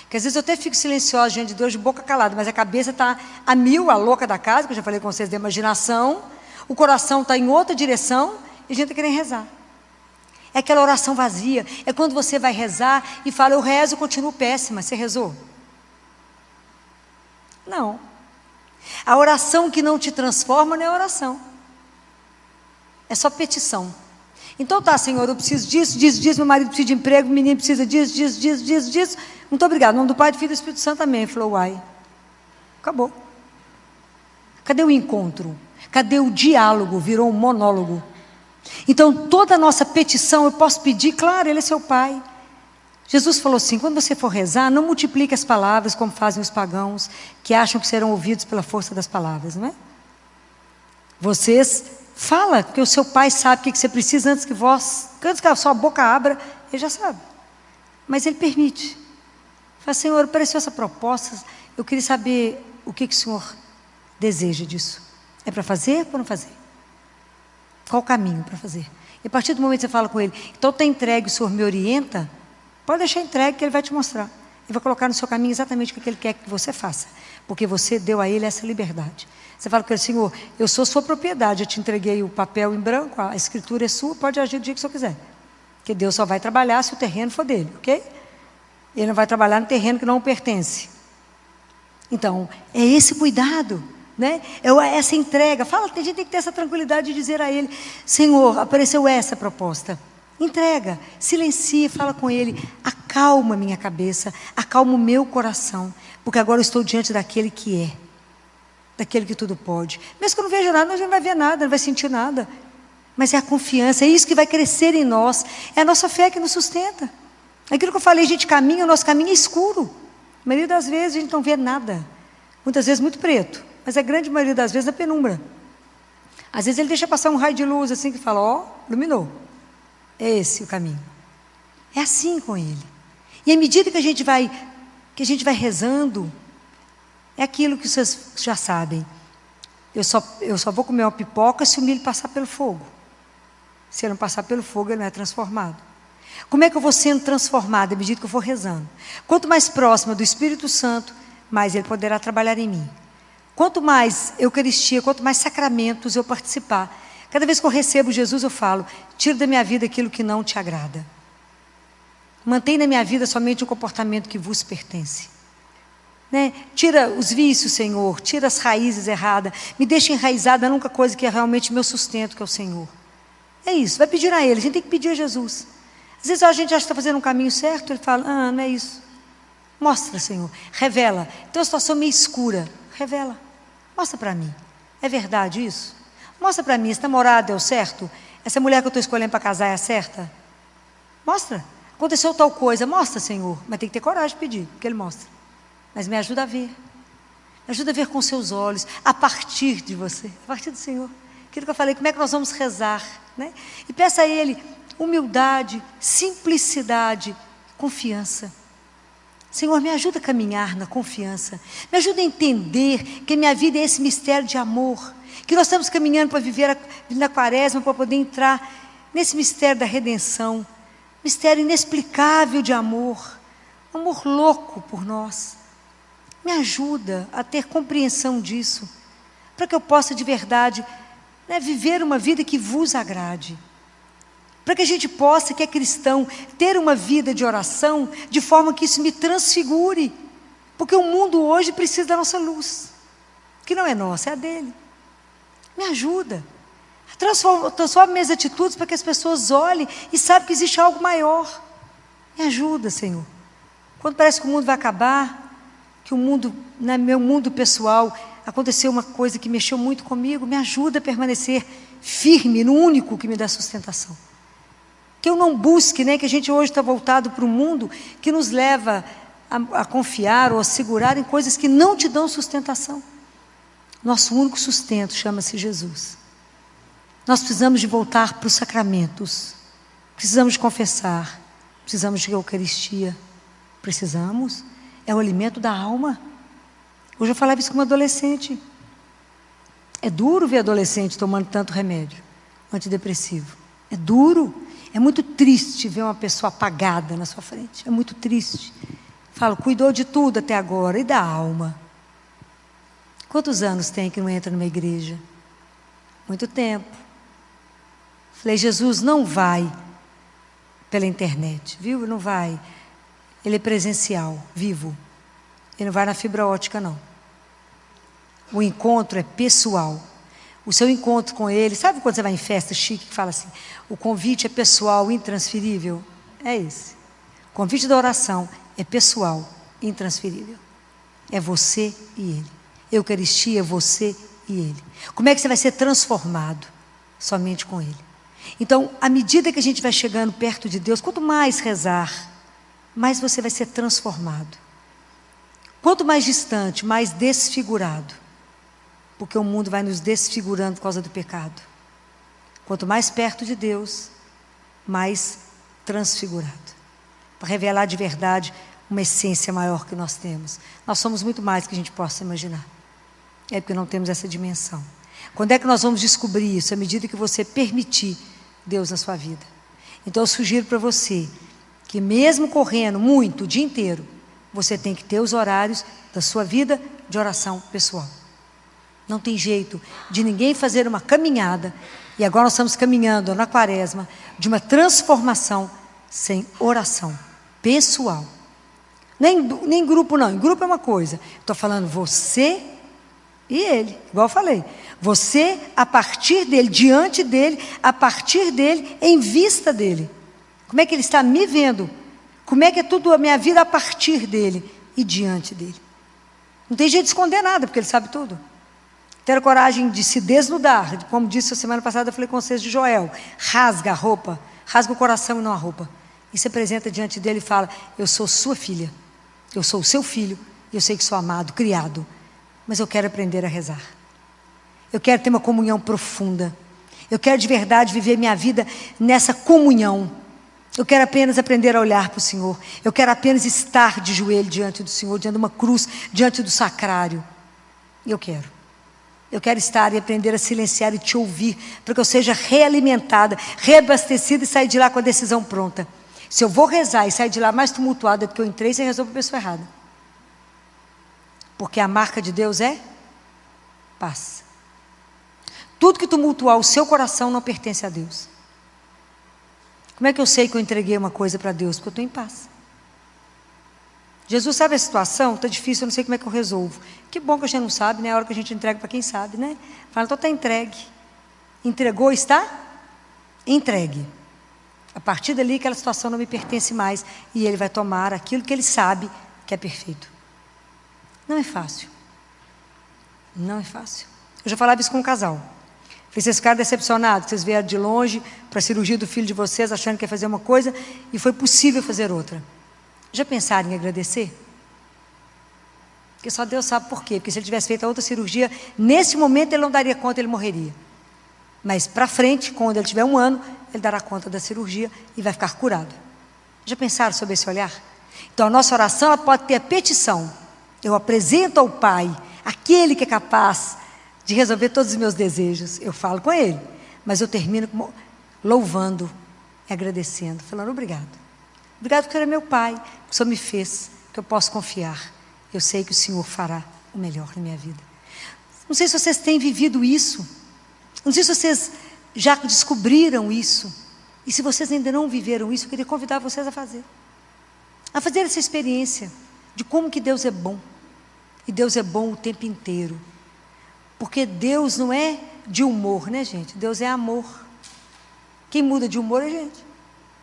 Porque às vezes eu até fico silenciosa diante de Deus, de boca calada, mas a cabeça está a mil, a louca da casa, que eu já falei com vocês da imaginação, o coração está em outra direção e a gente está querendo rezar. É aquela oração vazia, é quando você vai rezar e fala, eu rezo, continuo péssima. Você rezou? Não. A oração que não te transforma não é oração. É só petição. Então tá, Senhor, eu preciso disso, meu marido precisa de emprego, o menino precisa disso. Muito obrigado. Em nome do Pai, do Filho e do Espírito Santo, amém. Ele falou, uai. Acabou. Cadê o encontro? Cadê o diálogo? Virou um monólogo. Então, toda a nossa petição, eu posso pedir, claro, Ele é seu Pai. Jesus falou assim, quando você for rezar, não multiplique as palavras como fazem os pagãos, que acham que serão ouvidos pela força das palavras, não é? Vocês fala, porque o seu Pai sabe o que você precisa antes que a sua boca abra, Ele já sabe. Mas Ele permite. Fala, Senhor, apareceu essa proposta, eu queria saber o que o Senhor deseja disso. É para fazer ou não fazer? Qual o caminho para fazer? E a partir do momento que você fala com Ele, então está entregue, o Senhor me orienta, pode deixar entregue que Ele vai te mostrar. Ele vai colocar no seu caminho exatamente o que Ele quer que você faça, porque você deu a Ele essa liberdade. Você fala com Ele, Senhor, eu sou sua propriedade, eu te entreguei o papel em branco, a escritura é sua, pode agir do dia que o Senhor quiser. Porque Deus só vai trabalhar se o terreno for dele, ok? Ele não vai trabalhar no terreno que não o pertence. Então, é esse cuidado, né? É essa entrega. A gente tem que ter essa tranquilidade de dizer a Ele, Senhor, apareceu essa proposta. Entrega, silencia, fala com Ele, acalma minha cabeça, acalma o meu coração, porque agora eu estou diante daquele que é, daquele que tudo pode. Mesmo que eu não veja nada, a gente não vai ver nada, não vai sentir nada. Mas é a confiança, é isso que vai crescer em nós, é a nossa fé que nos sustenta. Aquilo que eu falei, a gente caminha, o nosso caminho é escuro. A maioria das vezes a gente não vê nada, muitas vezes muito preto, mas a grande maioria das vezes na penumbra. Às vezes Ele deixa passar um raio de luz assim que fala, ó, iluminou. É esse o caminho. É assim com Ele. E à medida que a gente vai rezando, é aquilo que vocês já sabem. Eu só vou comer uma pipoca se o milho passar pelo fogo. Se ele não passar pelo fogo, ele não é transformado. Como é que eu vou sendo transformado à medida que eu for rezando? Quanto mais próxima do Espírito Santo, mais Ele poderá trabalhar em mim. Quanto mais Eucaristia, quanto mais sacramentos eu participar, cada vez que eu recebo Jesus, eu falo, tira da minha vida aquilo que não te agrada. Mantém na minha vida somente um comportamento que vos pertence. Né? Tira os vícios, Senhor, tira as raízes erradas, me deixa enraizada na única coisa que é realmente meu sustento, que é o Senhor. É isso, vai pedir a Ele, a gente tem que pedir a Jesus. Às vezes a gente acha que está fazendo um caminho certo, Ele fala, não é isso. Mostra, Senhor, revela. Então a situação meio escura, revela. Mostra para mim, é verdade isso? Mostra para mim, esse namorado deu certo? Essa mulher que eu estou escolhendo para casar é a certa? Mostra. Aconteceu tal coisa, mostra, Senhor. Mas tem que ter coragem de pedir, porque Ele mostra. Mas me ajuda a ver. Me ajuda a ver com seus olhos, a partir de você, a partir do Senhor. Aquilo que eu falei, como é que nós vamos rezar, né? E peça a Ele humildade, simplicidade, confiança. Senhor, me ajuda a caminhar na confiança. Me ajuda a entender que a minha vida é esse mistério de amor. Que nós estamos caminhando para viver na quaresma, para poder entrar nesse mistério da redenção. Mistério inexplicável de amor. Amor louco por nós. Me ajuda a ter compreensão disso. Para que eu possa de verdade viver uma vida que vos agrade. Para que a gente possa, que é cristão, ter uma vida de oração, de forma que isso me transfigure. Porque o mundo hoje precisa da nossa luz. Que não é nossa, é a dele. Me ajuda. Transforma minhas atitudes para que as pessoas olhem e saibam que existe algo maior. Me ajuda, Senhor. Quando parece que o mundo vai acabar, que o mundo, no meu mundo pessoal, aconteceu uma coisa que mexeu muito comigo, me ajuda a permanecer firme no único que me dá sustentação. Que eu não busque, que a gente hoje está voltado para o mundo que nos leva a confiar ou a segurar em coisas que não te dão sustentação. Nosso único sustento chama-se Jesus. Nós precisamos de voltar para os sacramentos. Precisamos de confessar. Precisamos de Eucaristia. Precisamos. É o alimento da alma. Hoje eu falava isso com uma adolescente. É duro ver adolescente tomando tanto remédio antidepressivo. É duro. É muito triste ver uma pessoa apagada na sua frente. É muito triste. Falo, cuidou de tudo até agora. E da alma? Quantos anos tem que não entra numa igreja? Muito tempo. Falei, Jesus não vai pela internet, viu? Não vai. Ele é presencial, vivo. Ele não vai na fibra ótica, não. O encontro é pessoal. O seu encontro com Ele, sabe quando você vai em festa chique que fala assim, o convite é pessoal, intransferível? É esse. O convite da oração é pessoal, intransferível. É você e Ele. Eucaristia é você e Ele. Como é que você vai ser transformado? Somente com Ele. Então, à medida que a gente vai chegando perto de Deus, quanto mais rezar, mais você vai ser transformado. Quanto mais distante, mais desfigurado. Porque o mundo vai nos desfigurando por causa do pecado. Quanto mais perto de Deus, mais transfigurado. Para revelar de verdade uma essência maior que nós temos. Nós somos muito mais do que a gente possa imaginar. É porque não temos essa dimensão. Quando é que nós vamos descobrir isso? À medida que você permitir Deus na sua vida. Então eu sugiro para você que mesmo correndo muito o dia inteiro, você tem que ter os horários da sua vida de oração pessoal. Não tem jeito de ninguém fazer uma caminhada, e agora nós estamos caminhando na quaresma, de uma transformação sem oração pessoal. Nem grupo não, em grupo é uma coisa. Estou falando você e ele, igual eu falei. Você a partir dele, diante dele, a partir dele, em vista dele. Como é que ele está me vendo? Como é que é tudo a minha vida a partir dele e diante dele? Não tem jeito de esconder nada, porque ele sabe tudo. Ter coragem de se desnudar, como disse a semana passada, eu falei com vocês de Joel, rasga a roupa, rasga o coração e não a roupa, e se apresenta diante dele e fala, eu sou sua filha, eu sou o seu filho, e eu sei que sou amado, criado, mas eu quero aprender a rezar, eu quero ter uma comunhão profunda, eu quero de verdade viver minha vida nessa comunhão, eu quero apenas aprender a olhar para o Senhor, eu quero apenas estar de joelho diante do Senhor, diante de uma cruz, diante do sacrário, eu quero estar e aprender a silenciar e te ouvir, para que eu seja realimentada, reabastecida e sair de lá com a decisão pronta. Se eu vou rezar e sair de lá mais tumultuada do que eu entrei, você rezou para a pessoa errada. Porque a marca de Deus é paz. Tudo que tumultuar o seu coração não pertence a Deus. Como é que eu sei que eu entreguei uma coisa para Deus? Porque eu estou em paz. Jesus sabe a situação, está difícil, eu não sei como é que eu resolvo. Que bom que a gente não sabe, né? A hora que a gente entrega para quem sabe, né? Fala, então está entregue. Entregou, está? Entregue. A partir dali, aquela situação não me pertence mais. E ele vai tomar aquilo que ele sabe que é perfeito. Não é fácil. Não é fácil. Eu já falava isso com um casal. Vocês ficaram decepcionados, vocês vieram de longe para a cirurgia do filho de vocês, achando que ia fazer uma coisa, e foi possível fazer outra. Já pensaram em agradecer? Porque só Deus sabe por quê. Porque se ele tivesse feito a outra cirurgia, nesse momento ele não daria conta, ele morreria. Mas para frente, quando ele tiver 1 ano, ele dará conta da cirurgia e vai ficar curado. Já pensaram sobre esse olhar? Então a nossa oração ela pode ter a petição. Eu apresento ao Pai, aquele que é capaz de resolver todos os meus desejos. Eu falo com Ele, mas eu termino louvando e agradecendo, falando obrigado. Obrigado porque Ele é meu Pai, que o Senhor me fez, que eu posso confiar. Eu sei que o Senhor fará o melhor na minha vida. Não sei se vocês têm vivido isso. Não sei se vocês já descobriram isso. E se vocês ainda não viveram isso, eu queria convidar vocês a fazer. A fazer essa experiência de como que Deus é bom. E Deus é bom o tempo inteiro. Porque Deus não é de humor, né, gente? Deus é amor. Quem muda de humor é a gente.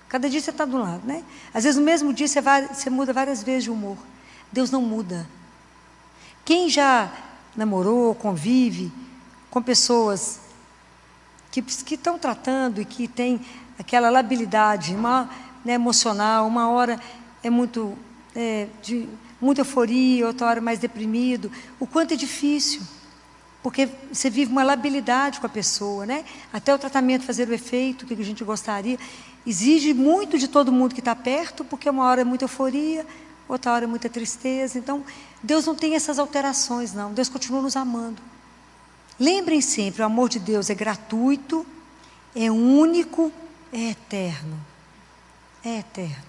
Cada dia você está de um lado, né? Às vezes no mesmo dia você muda várias vezes de humor. Deus não muda. Quem já namorou, convive com pessoas que estão tratando e que tem aquela labilidade emocional, uma hora é muito de muita euforia, outra hora mais deprimido, o quanto é difícil, porque você vive uma labilidade com a pessoa, né? Até o tratamento fazer o efeito que a gente gostaria, exige muito de todo mundo que está perto, porque uma hora é muita euforia, outra hora é muita tristeza. Então, Deus não tem essas alterações, não. Deus continua nos amando. Lembrem sempre, o amor de Deus é gratuito, é único é eterno. É eterno.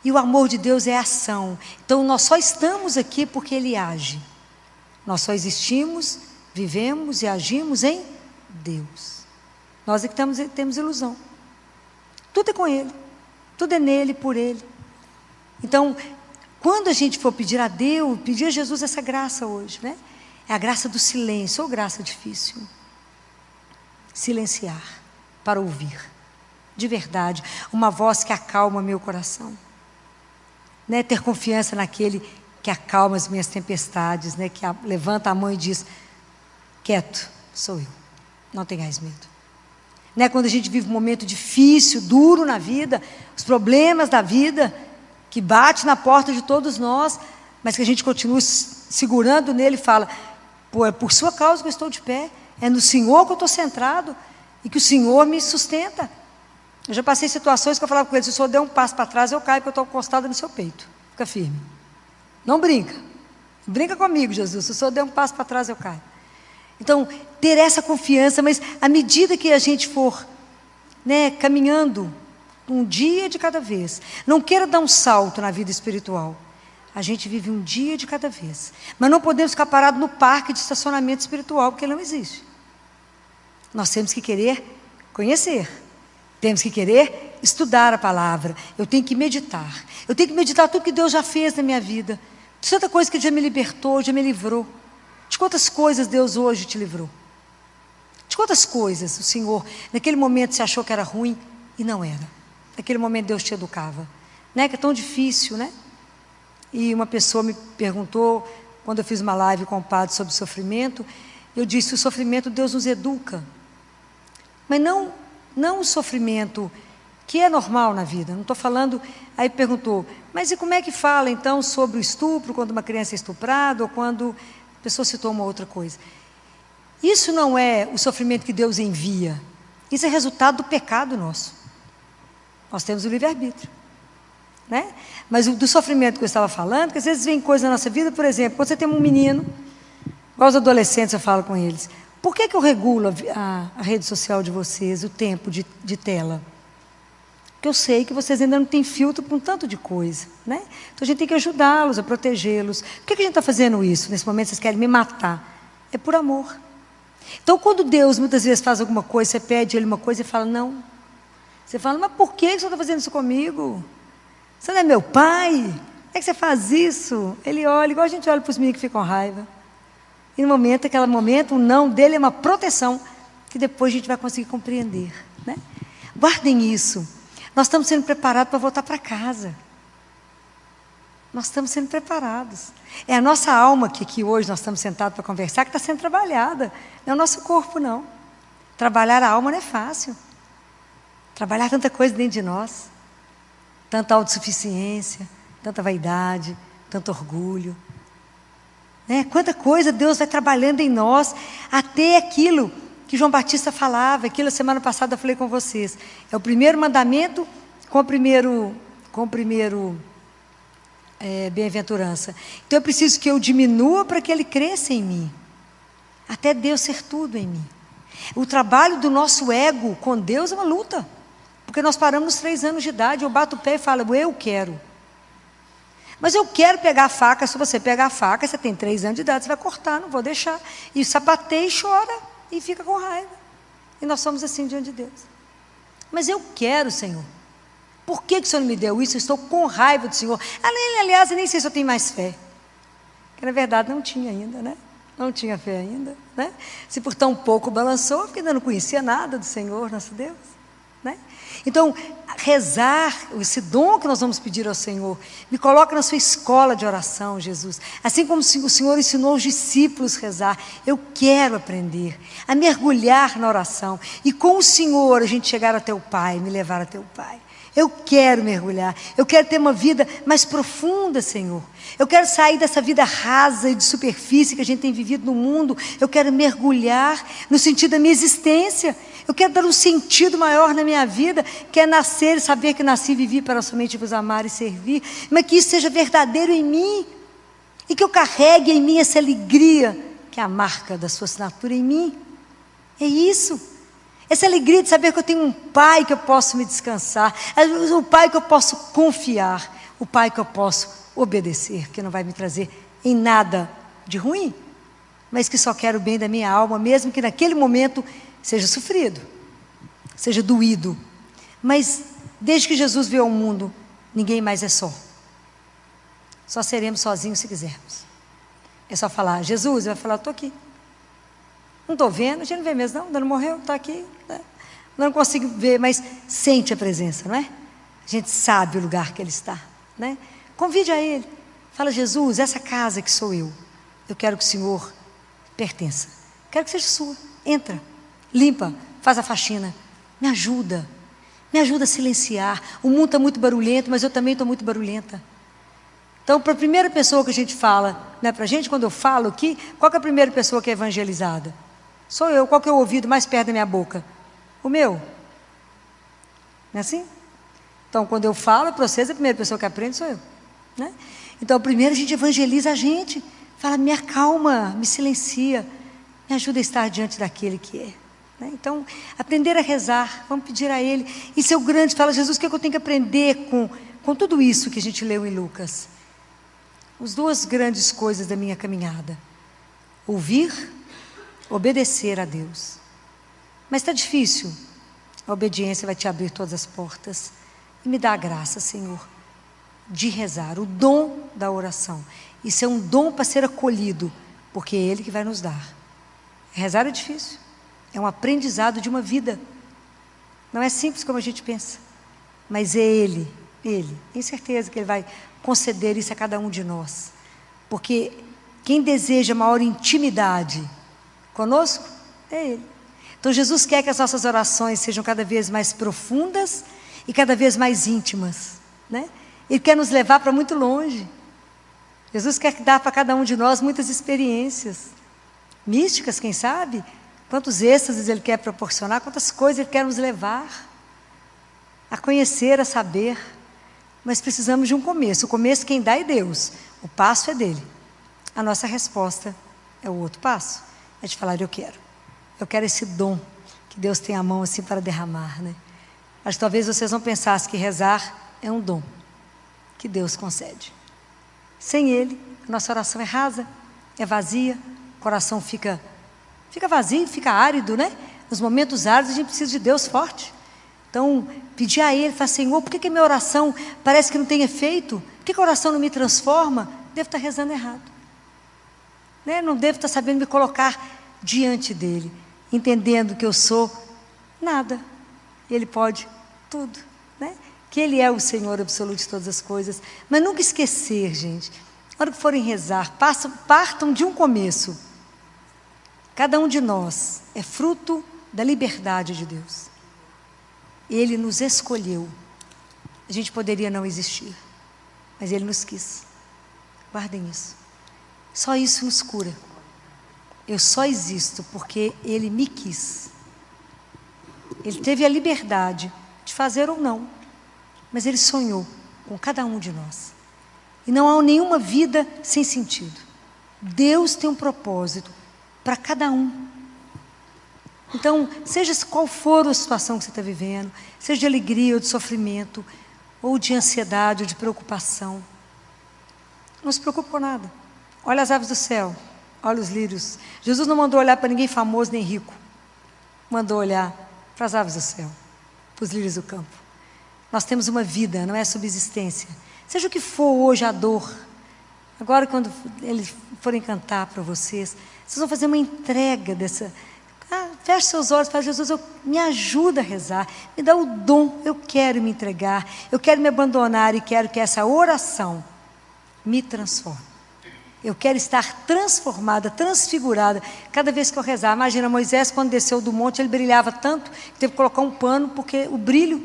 E o amor de Deus é ação. Então nós só estamos aqui porque Ele age. Nós só existimos, vivemos e agimos em Deus. Nós é que temos ilusão. Tudo é com Ele. Tudo é nele, por Ele. Então, quando a gente for pedir a Deus, pedir a Jesus essa graça hoje, né? É a graça do silêncio, ou graça difícil. Silenciar para ouvir. De verdade, uma voz que acalma meu coração. Né? Ter confiança naquele que acalma as minhas tempestades, né? Que levanta a mão e diz, quieto, sou eu, não tenhais medo. Né? Quando a gente vive um momento difícil, duro na vida, os problemas da vida, que bate na porta de todos nós, mas que a gente continua segurando nele e fala, pô, é por sua causa que eu estou de pé, é no Senhor que eu estou centrado, e que o Senhor me sustenta. Eu já passei situações que eu falava com ele, se o Senhor der um passo para trás, eu caio, porque eu estou encostada no seu peito. Fica firme. Não brinca. Brinca comigo, Jesus. Se o Senhor der um passo para trás, eu caio. Então, ter essa confiança, mas à medida que a gente for, né, caminhando, um dia de cada vez, não queira dar um salto na vida espiritual. A gente vive um dia de cada vez. Mas não podemos ficar parados no parque de estacionamento espiritual, porque ele não existe. Nós temos que querer conhecer. Temos que querer estudar a palavra. Eu tenho que meditar. Eu tenho que meditar tudo que Deus já fez na minha vida. De tanta coisa que Ele já me libertou, já me livrou. De quantas coisas Deus hoje te livrou. De quantas coisas o Senhor, naquele momento você achou que era ruim e não era. Naquele momento Deus te educava. Né? Que é tão difícil, né? E uma pessoa me perguntou, quando eu fiz uma live com o padre sobre sofrimento, eu disse, o sofrimento Deus nos educa. Mas não o sofrimento que é normal na vida, não estou falando, aí perguntou, mas e como é que fala então sobre o estupro, quando uma criança é estuprada, ou quando a pessoa citou uma outra coisa. Isso não é o sofrimento que Deus envia, isso é resultado do pecado nosso. Nós temos o livre-arbítrio, né? Mas do sofrimento que eu estava falando, que às vezes vem coisa na nossa vida, por exemplo, quando você tem um menino, igual os adolescentes eu falo com eles, por que eu regulo a rede social de vocês, o tempo de tela? Porque eu sei que vocês ainda não têm filtro para um tanto de coisa, né? Então a gente tem que ajudá-los, a protegê-los. Por que a gente está fazendo isso? Nesse momento vocês querem me matar. É por amor. Então quando Deus muitas vezes faz alguma coisa, você pede Ele uma coisa e fala, não. Você fala, mas por que você está fazendo isso comigo? Você não é meu pai? Por que você faz isso? Ele olha, igual a gente olha para os meninos que ficam com raiva. E no momento, aquele momento, o não dele é uma proteção, que depois a gente vai conseguir compreender, né? Guardem isso. Nós estamos sendo preparados para voltar para casa. Nós estamos sendo preparados. É a nossa alma que aqui hoje nós estamos sentados para conversar, que está sendo trabalhada. Não é o nosso corpo, não. Trabalhar a alma não é fácil. Trabalhar tanta coisa dentro de nós. Tanta autossuficiência, tanta vaidade, tanto orgulho. Né? Quanta coisa Deus vai trabalhando em nós, até aquilo que João Batista falava, aquilo a semana passada eu falei com vocês. É o primeiro mandamento com o primeiro bem-aventurança. Então eu preciso que eu diminua para que Ele cresça em mim. Até Deus ser tudo em mim. O trabalho do nosso ego com Deus é uma luta. Porque nós paramos nos 3 anos de idade, eu bato o pé e falo, eu quero. Mas eu quero pegar a faca, se você pegar a faca, você tem 3 anos de idade, você vai cortar, não vou deixar. E sapateia e chora, e fica com raiva. E nós somos assim diante de Deus. Mas eu quero, Senhor. Por que o Senhor não me deu isso? Eu estou com raiva do Senhor. Aliás, eu nem sei se eu tenho mais fé. Porque na verdade não tinha ainda, né? Não tinha fé ainda, né? Se por tão pouco balançou, porque ainda não conhecia nada do Senhor, nosso Deus, né? Então, rezar, esse dom que nós vamos pedir ao Senhor, me coloca na sua escola de oração, Jesus. Assim como o Senhor ensinou os discípulos a rezar, eu quero aprender a mergulhar na oração. E com o Senhor a gente chegar até o Pai, me levar até o Pai. Eu quero mergulhar, eu quero ter uma vida mais profunda, Senhor. Eu quero sair dessa vida rasa e de superfície que a gente tem vivido no mundo. Eu quero mergulhar no sentido da minha existência. Eu quero dar um sentido maior na minha vida, que é nascer e saber que nasci e vivi para somente vos amar e servir. Mas que isso seja verdadeiro em mim. E que eu carregue em mim essa alegria, que é a marca da sua assinatura em mim. É isso. Essa alegria de saber que eu tenho um Pai que eu posso me descansar, o Pai que eu posso confiar, o Pai que eu posso obedecer, que não vai me trazer em nada de ruim, mas que só quer o bem da minha alma, mesmo que naquele momento seja sofrido, seja doído. Mas desde que Jesus veio ao mundo, ninguém mais é só. Só seremos sozinhos se quisermos. É só falar, Jesus, vai falar, estou aqui. Não estou vendo, a gente não vê mesmo não, ainda não morreu, está aqui. Né? Não consigo ver, mas sente a presença, não é? A gente sabe o lugar que Ele está. Né? Convide a Ele. Fala, Jesus, essa casa que sou eu quero que o Senhor pertença. Quero que seja sua. Entra, limpa, faz a faxina. Me ajuda a silenciar. O mundo está muito barulhento, mas eu também estou muito barulhenta. Então, para a primeira pessoa que a gente fala, né, para a gente, quando eu falo aqui, qual que é a primeira pessoa que é evangelizada? Sou eu. Qual que é o ouvido mais perto da minha boca? O meu. Não é assim? Então, quando eu falo para vocês, a primeira pessoa que aprende sou eu. Né? Então, primeiro a gente evangeliza a gente. Fala, me acalma, me silencia, me ajuda a estar diante daquele que é. Né? Então, aprender a rezar, vamos pedir a Ele. E seu grande, fala, Jesus, o que eu tenho que aprender com tudo isso que a gente leu em Lucas? As duas grandes coisas da minha caminhada. Ouvir, obedecer a Deus. Mas está difícil. A obediência vai te abrir todas as portas. E me dá a graça, Senhor, de rezar, o dom da oração. Isso é um dom para ser acolhido, porque é Ele que vai nos dar. Rezar é difícil. É um aprendizado de uma vida. Não é simples como a gente pensa. Mas é Ele, tenho certeza que Ele vai conceder isso a cada um de nós. Porque quem deseja maior intimidade conosco é Ele. Então Jesus quer que as nossas orações sejam cada vez mais profundas e cada vez mais íntimas. Né? Ele quer nos levar para muito longe. Jesus quer dar para cada um de nós muitas experiências. Místicas, quem sabe? Quantos êxtases Ele quer proporcionar, quantas coisas Ele quer nos levar a conhecer, a saber. Mas precisamos de um começo. O começo quem dá é Deus. O passo é dele. A nossa resposta é o outro passo. É de falar, eu quero esse dom que Deus tem a mão assim para derramar. Né? Acho que talvez vocês não pensassem que rezar é um dom que Deus concede. Sem Ele, a nossa oração é rasa, é vazia, o coração fica vazio, fica árido, né? Nos momentos áridos a gente precisa de Deus forte. Então, pedir a Ele, falar, Senhor, por que a minha oração parece que não tem efeito? Por que a oração não me transforma? Devo estar rezando errado. Né? Não devo estar sabendo me colocar diante dEle, entendendo que eu sou nada. E Ele pode tudo, né? Que Ele é o Senhor absoluto de todas as coisas. Mas nunca esquecer, gente, na hora que forem rezar, partam de um começo. Cada um de nós é fruto da liberdade de Deus. Ele nos escolheu. A gente poderia não existir, mas Ele nos quis. Guardem isso. Só isso nos cura. Eu só existo porque Ele me quis. Ele teve a liberdade de fazer ou não, mas Ele sonhou com cada um de nós. E não há nenhuma vida sem sentido. Deus tem um propósito para cada um. Então, seja qual for a situação que você está vivendo, seja de alegria ou de sofrimento, ou de ansiedade ou de preocupação, não se preocupe com nada. Olha as aves do céu, olha os lírios. Jesus não mandou olhar para ninguém famoso nem rico. Mandou olhar para as aves do céu, para os lírios do campo. Nós temos uma vida, não é subsistência. Seja o que for hoje a dor. Agora, quando eles forem cantar para vocês vão fazer uma entrega dessa... feche seus olhos e fala, Jesus, me ajuda a rezar, me dá o dom, eu quero me entregar, eu quero me abandonar e quero que essa oração me transforme. Eu quero estar transformada, transfigurada, cada vez que eu rezar. Imagina, Moisés, quando desceu do monte, ele brilhava tanto, que teve que colocar um pano, porque o brilho,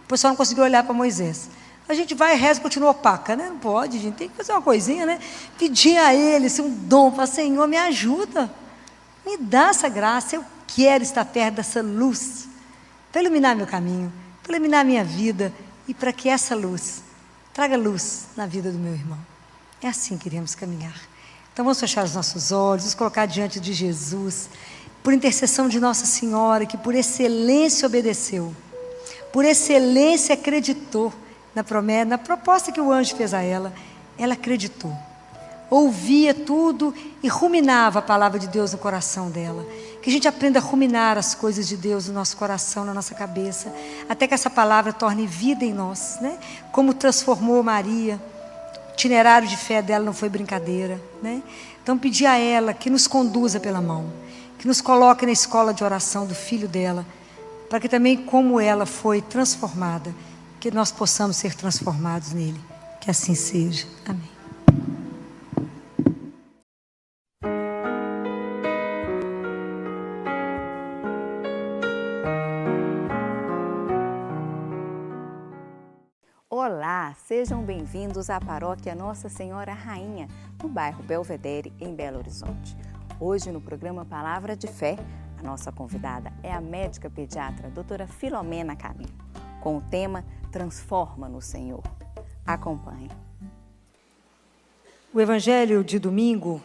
o pessoal não conseguiu olhar para Moisés. A gente vai e reza e continua opaca, né? Não pode, a gente tem que fazer uma coisinha, né? Pedir a Ele, assim, um dom, falar, Senhor, me ajuda, me dá essa graça, eu quero estar perto dessa luz, para iluminar meu caminho, para iluminar minha vida, e para que essa luz traga luz na vida do meu irmão. É assim que iremos caminhar. Então vamos fechar os nossos olhos, nos colocar diante de Jesus por intercessão de Nossa Senhora, que por excelência obedeceu, por excelência acreditou na promessa, na proposta que o anjo fez a ela. Ela acreditou, ouvia tudo e ruminava a palavra de Deus no coração dela. Que a gente aprenda a ruminar as coisas de Deus no nosso coração, na nossa cabeça, até que essa palavra torne vida em nós, né? Como transformou Maria. O itinerário de fé dela não foi brincadeira, né? Então pedir a ela que nos conduza pela mão, que nos coloque na escola de oração do filho dela, para que também, como ela foi transformada, que nós possamos ser transformados nele. Que assim seja. Amém. Olá, sejam bem-vindos à Paróquia Nossa Senhora Rainha, no bairro Belvedere, em Belo Horizonte. Hoje, no programa Palavra de Fé, a nossa convidada é a médica pediatra doutora Filomena Camilo, com o tema Transforma no Senhor. Acompanhe. O Evangelho de domingo,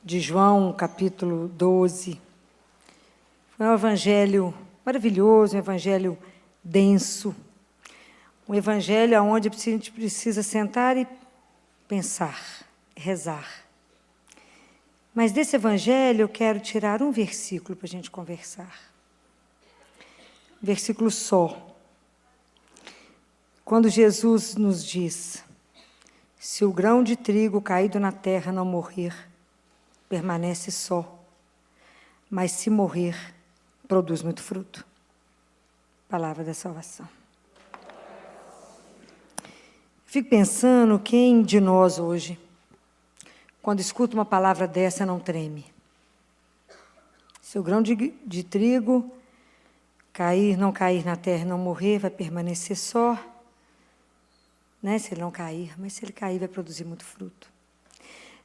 de João, capítulo 12, foi um evangelho maravilhoso, um evangelho denso, um evangelho onde a gente precisa sentar e pensar, rezar. Mas desse evangelho eu quero tirar um versículo para a gente conversar. Um versículo só. Quando Jesus nos diz: se o grão de trigo caído na terra não morrer, permanece só, mas se morrer, produz muito fruto. Palavra da salvação. Fico pensando, quem de nós hoje, quando escuta uma palavra dessa, não treme? Se o grão de trigo não cair na terra e não morrer, vai permanecer só, né? Se ele não cair, mas se ele cair, vai produzir muito fruto.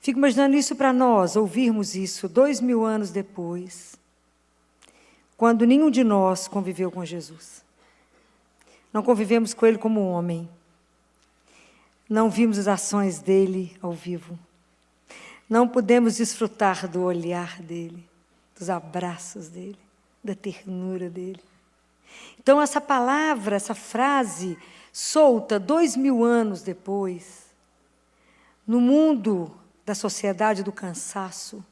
Fico imaginando isso para nós, ouvirmos isso 2000 anos depois, quando nenhum de nós conviveu com Jesus. Não convivemos com ele como homem. Não vimos as ações dele ao vivo. Não pudemos desfrutar do olhar dele, dos abraços dele, da ternura dele. Então, essa palavra, essa frase solta 2000 anos depois, no mundo da sociedade do cansaço,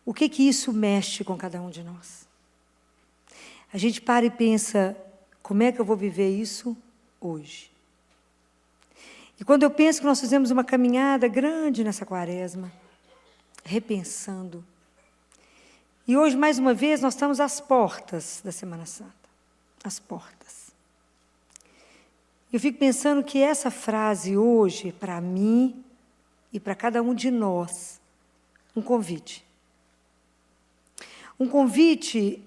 o que isso mexe com cada um de nós? A gente para e pensa, como é que eu vou viver isso hoje? E quando eu penso que nós fizemos uma caminhada grande nessa quaresma, repensando, e hoje, mais uma vez, nós estamos às portas da Semana Santa, às portas. Eu fico pensando que essa frase hoje, para mim e para cada um de nós, um convite. Um convite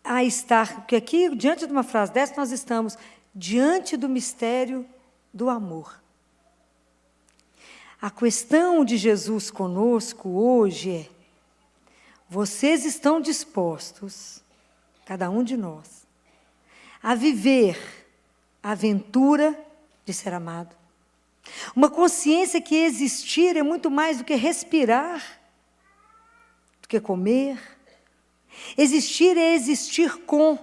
a estar, porque aqui, diante de uma frase dessa, nós estamos diante do mistério do amor. A questão de Jesus conosco hoje é: vocês estão dispostos, cada um de nós, a viver a aventura de ser amado? Uma consciência que existir é muito mais do que respirar, do que comer. Existir é existir com.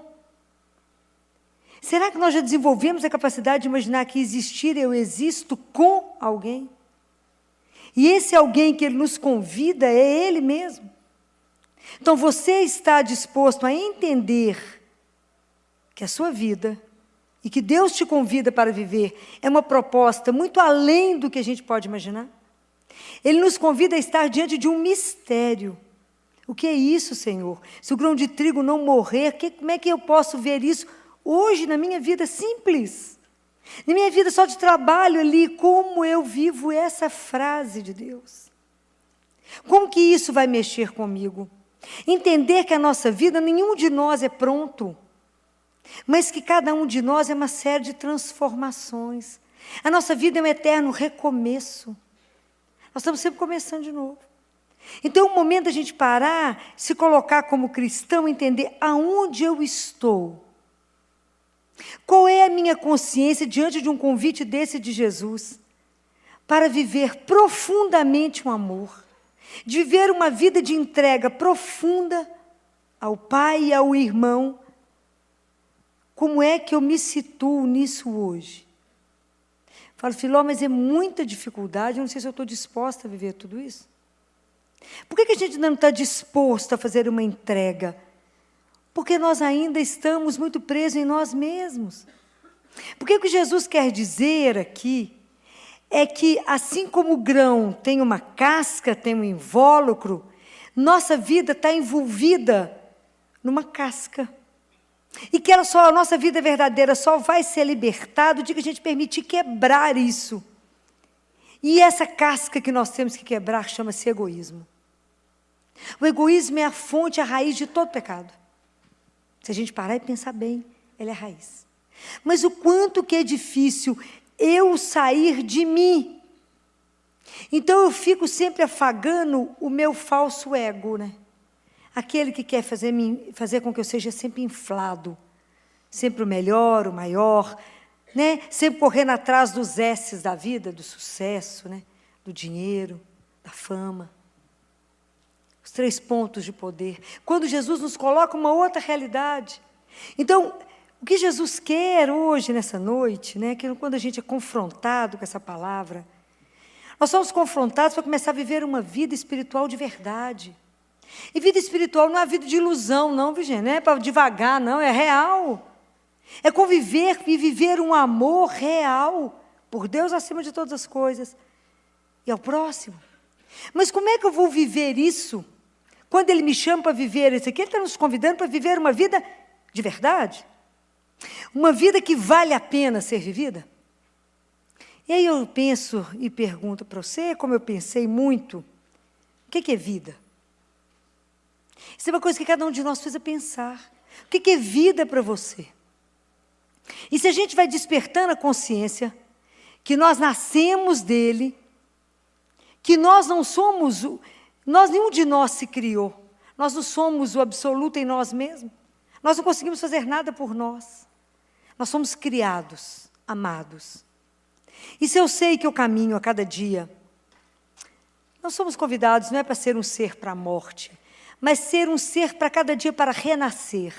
Será que nós já desenvolvemos a capacidade de imaginar que existir eu existo com alguém? E esse alguém que ele nos convida é ele mesmo. Então, você está disposto a entender que a sua vida e que Deus te convida para viver é uma proposta muito além do que a gente pode imaginar? Ele nos convida a estar diante de um mistério. O que é isso, Senhor? Se o grão de trigo não morrer, como é que eu posso ver isso hoje na minha vida simples? Na minha vida só de trabalho ali, como eu vivo essa frase de Deus? Como que isso vai mexer comigo? Entender que a nossa vida, nenhum de nós é pronto, mas que cada um de nós é uma série de transformações. A nossa vida é um eterno recomeço. Nós estamos sempre começando de novo. Então, é um momento da gente parar, se colocar como cristão, entender aonde eu estou. Qual é a minha consciência diante de um convite desse de Jesus para viver profundamente um amor, de viver uma vida de entrega profunda ao pai e ao irmão. Como é que eu me situo nisso hoje? Falo, Filó, mas é muita dificuldade, eu não sei se eu estou disposta a viver tudo isso. Por que a gente não está disposto a fazer uma entrega? Porque nós ainda estamos muito presos em nós mesmos. Porque o que Jesus quer dizer aqui é que, assim como o grão tem uma casca, tem um invólucro, nossa vida está envolvida numa casca. E que a nossa vida verdadeira só vai ser libertada o dia que a gente permitir quebrar isso. E essa casca que nós temos que quebrar chama-se egoísmo. O egoísmo é a fonte, a raiz de todo pecado. Se a gente parar e pensar bem, ele é a raiz. Mas o quanto que é difícil eu sair de mim. Então eu fico sempre afagando o meu falso ego, né? Aquele que quer fazer com que eu seja sempre inflado, sempre o melhor, o maior, né? Sempre correndo atrás dos S's da vida, do sucesso, né? Do dinheiro, da fama. Os 3 pontos de poder. Quando Jesus nos coloca uma outra realidade. Então, o que Jesus quer hoje, nessa noite, né? Que quando a gente é confrontado com essa palavra, nós somos confrontados para começar a viver uma vida espiritual de verdade. E vida espiritual não é vida de ilusão, não, Virgínia, não é para devagar, não, é real. É conviver e viver um amor real por Deus acima de todas as coisas e ao próximo. Mas como é que eu vou viver isso? Quando Ele me chama para viver isso aqui, Ele está nos convidando para viver uma vida de verdade. Uma vida que vale a pena ser vivida. E aí eu penso e pergunto para você, como eu pensei muito, o que é vida? Isso é uma coisa que cada um de nós precisa pensar. O que é vida para você? E se a gente vai despertando a consciência que nós nascemos dele, que nós não somos, nenhum de nós se criou, nós não somos o absoluto em nós mesmos, nós não conseguimos fazer nada por nós, nós somos criados, amados. E se eu sei que eu caminho a cada dia, nós somos convidados, não é para ser um ser para a morte, mas ser um ser para cada dia para renascer.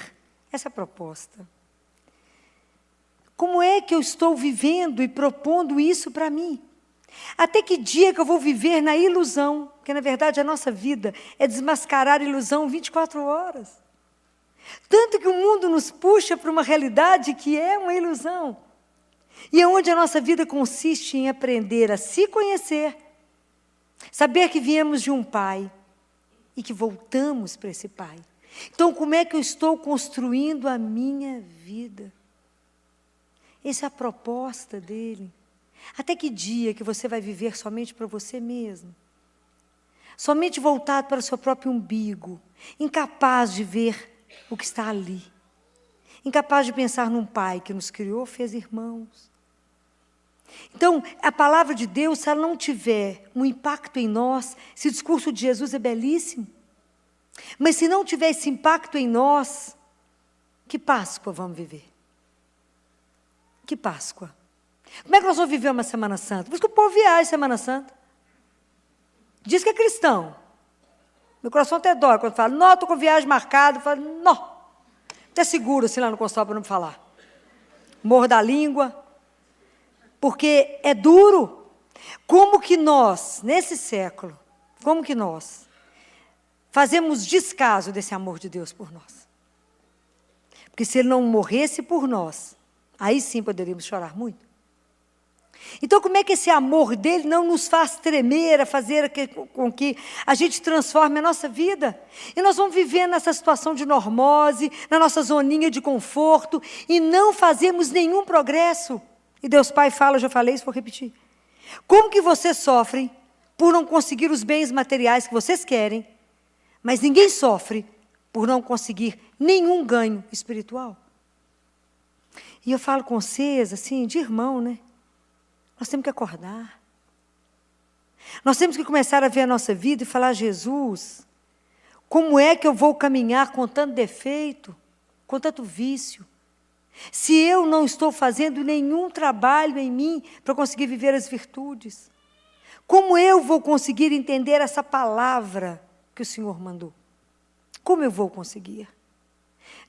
Essa é a proposta. Como é que eu estou vivendo e propondo isso para mim? Até que dia que eu vou viver na ilusão? Porque, na verdade, a nossa vida é desmascarar a ilusão 24 horas. Tanto que o mundo nos puxa para uma realidade que é uma ilusão. E é onde a nossa vida consiste em aprender a se conhecer, saber que viemos de um Pai e que voltamos para esse Pai. Então, como é que eu estou construindo a minha vida? Essa é a proposta dele. Até que dia que você vai viver somente para você mesmo? Somente voltado para o seu próprio umbigo, incapaz de ver o que está ali. Incapaz de pensar num Pai que nos criou, fez irmãos. Então, a palavra de Deus, se ela não tiver um impacto em nós, esse discurso de Jesus é belíssimo. Mas se não tiver esse impacto em nós, que Páscoa vamos viver? Que Páscoa? Como é que nós vamos viver uma Semana Santa? Por isso que o povo viaja Semana Santa. Diz que é cristão. Meu coração até dói quando fala, não, estou com viagem marcada. Eu falo, não. Até seguro assim lá no consultório para não falar. Morro da língua. Porque é duro. Como que nós, nesse século, como que nós fazemos descaso desse amor de Deus por nós? Porque se Ele não morresse por nós, aí sim poderíamos chorar muito. Então, como é que esse amor dele não nos faz tremer, a fazer com que a gente transforme a nossa vida? E nós vamos viver nessa situação de normose, na nossa zoninha de conforto, e não fazemos nenhum progresso. E Deus Pai fala, eu já falei isso, vou repetir. Como que vocês sofrem por não conseguir os bens materiais que vocês querem, mas ninguém sofre por não conseguir nenhum ganho espiritual? E eu falo com vocês, assim, de irmão, né? Nós temos que acordar. Nós temos que começar a ver a nossa vida e falar, Jesus, como é que eu vou caminhar com tanto defeito, com tanto vício? Se eu não estou fazendo nenhum trabalho em mim para conseguir viver as virtudes, Como eu vou conseguir entender essa palavra que o Senhor mandou? Como eu vou conseguir?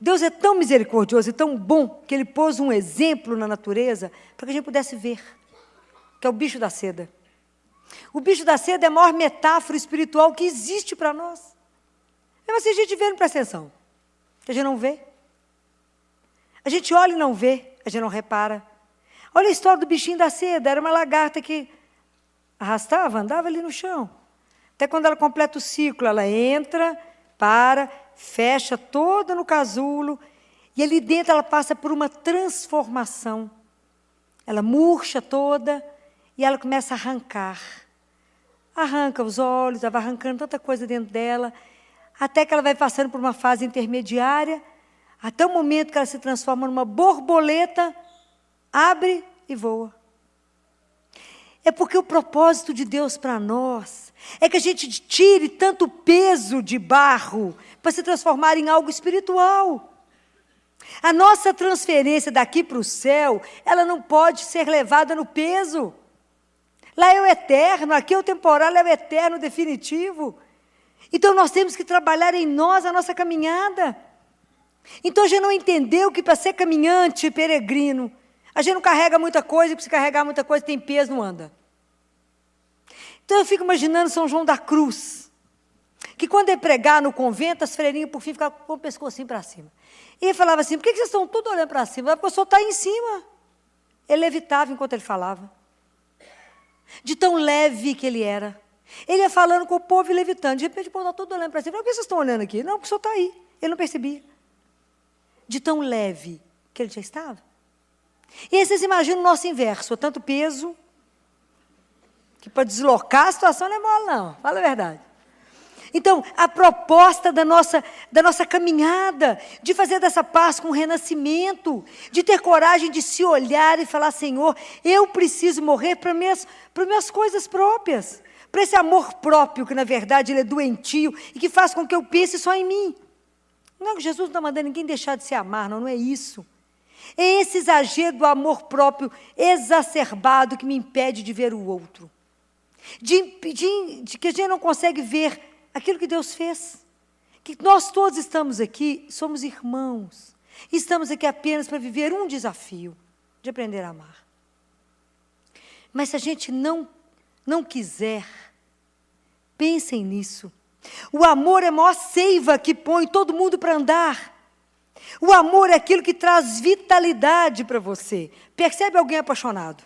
Deus é tão misericordioso e tão bom que Ele pôs um exemplo na natureza para que a gente pudesse ver, que é o bicho da seda. O bicho da seda é a maior metáfora espiritual que existe para nós. Mas assim, a gente vê, não presta atenção. A gente não vê. A gente olha e não vê, a gente não repara. Olha a história do bichinho da seda, era uma lagarta que arrastava, andava ali no chão. Até quando ela completa o ciclo, ela entra, para, fecha toda no casulo, e ali dentro ela passa por uma transformação. Ela murcha toda, e ela começa a arrancar. Arranca os olhos, ela vai arrancando tanta coisa dentro dela, até que ela vai passando por uma fase intermediária, até o momento que ela se transforma numa borboleta, abre e voa. É porque o propósito de Deus para nós é que a gente tire tanto peso de barro para se transformar em algo espiritual. A nossa transferência daqui para o céu, ela não pode ser levada no peso. Lá é o eterno, aqui é o temporal, é o eterno definitivo. Então nós temos que trabalhar em nós a nossa caminhada. Então a gente não entendeu que para ser caminhante, peregrino, a gente não carrega muita coisa, e para se carregar muita coisa tem peso, não anda. Então eu fico imaginando São João da Cruz, que quando ele pregar no convento, as freirinhas por fim ficavam com o pescocinho para cima. E ele falava assim, por que vocês estão todos olhando para cima? Porque o senhor está aí em cima. Ele levitava enquanto ele falava. De tão leve que ele era. Ele ia falando com o povo e levitando. De repente o povo está todo olhando para cima. Por que vocês estão olhando aqui? Não, porque o senhor está aí. Ele não percebia. De tão leve que ele já estava. E aí vocês imaginam o nosso inverso, tanto peso, que para deslocar a situação não é mole, não, fala a verdade. Então, a proposta da nossa caminhada, de fazer dessa Páscoa um renascimento, de ter coragem de se olhar e falar, Senhor, eu preciso morrer para minhas coisas próprias, para esse amor próprio, que na verdade ele é doentio e que faz com que eu pense só em mim. Não, Jesus não está mandando ninguém deixar de se amar, não é isso. É esse exagero do amor próprio exacerbado que me impede de ver o outro. De que a gente não consegue ver aquilo que Deus fez. Que nós todos estamos aqui, somos irmãos. E estamos aqui apenas para viver um desafio, de aprender a amar. Mas se a gente não quiser, pensem nisso. O amor é a maior seiva que põe todo mundo para andar. O amor é aquilo que traz vitalidade para você. Percebe alguém apaixonado?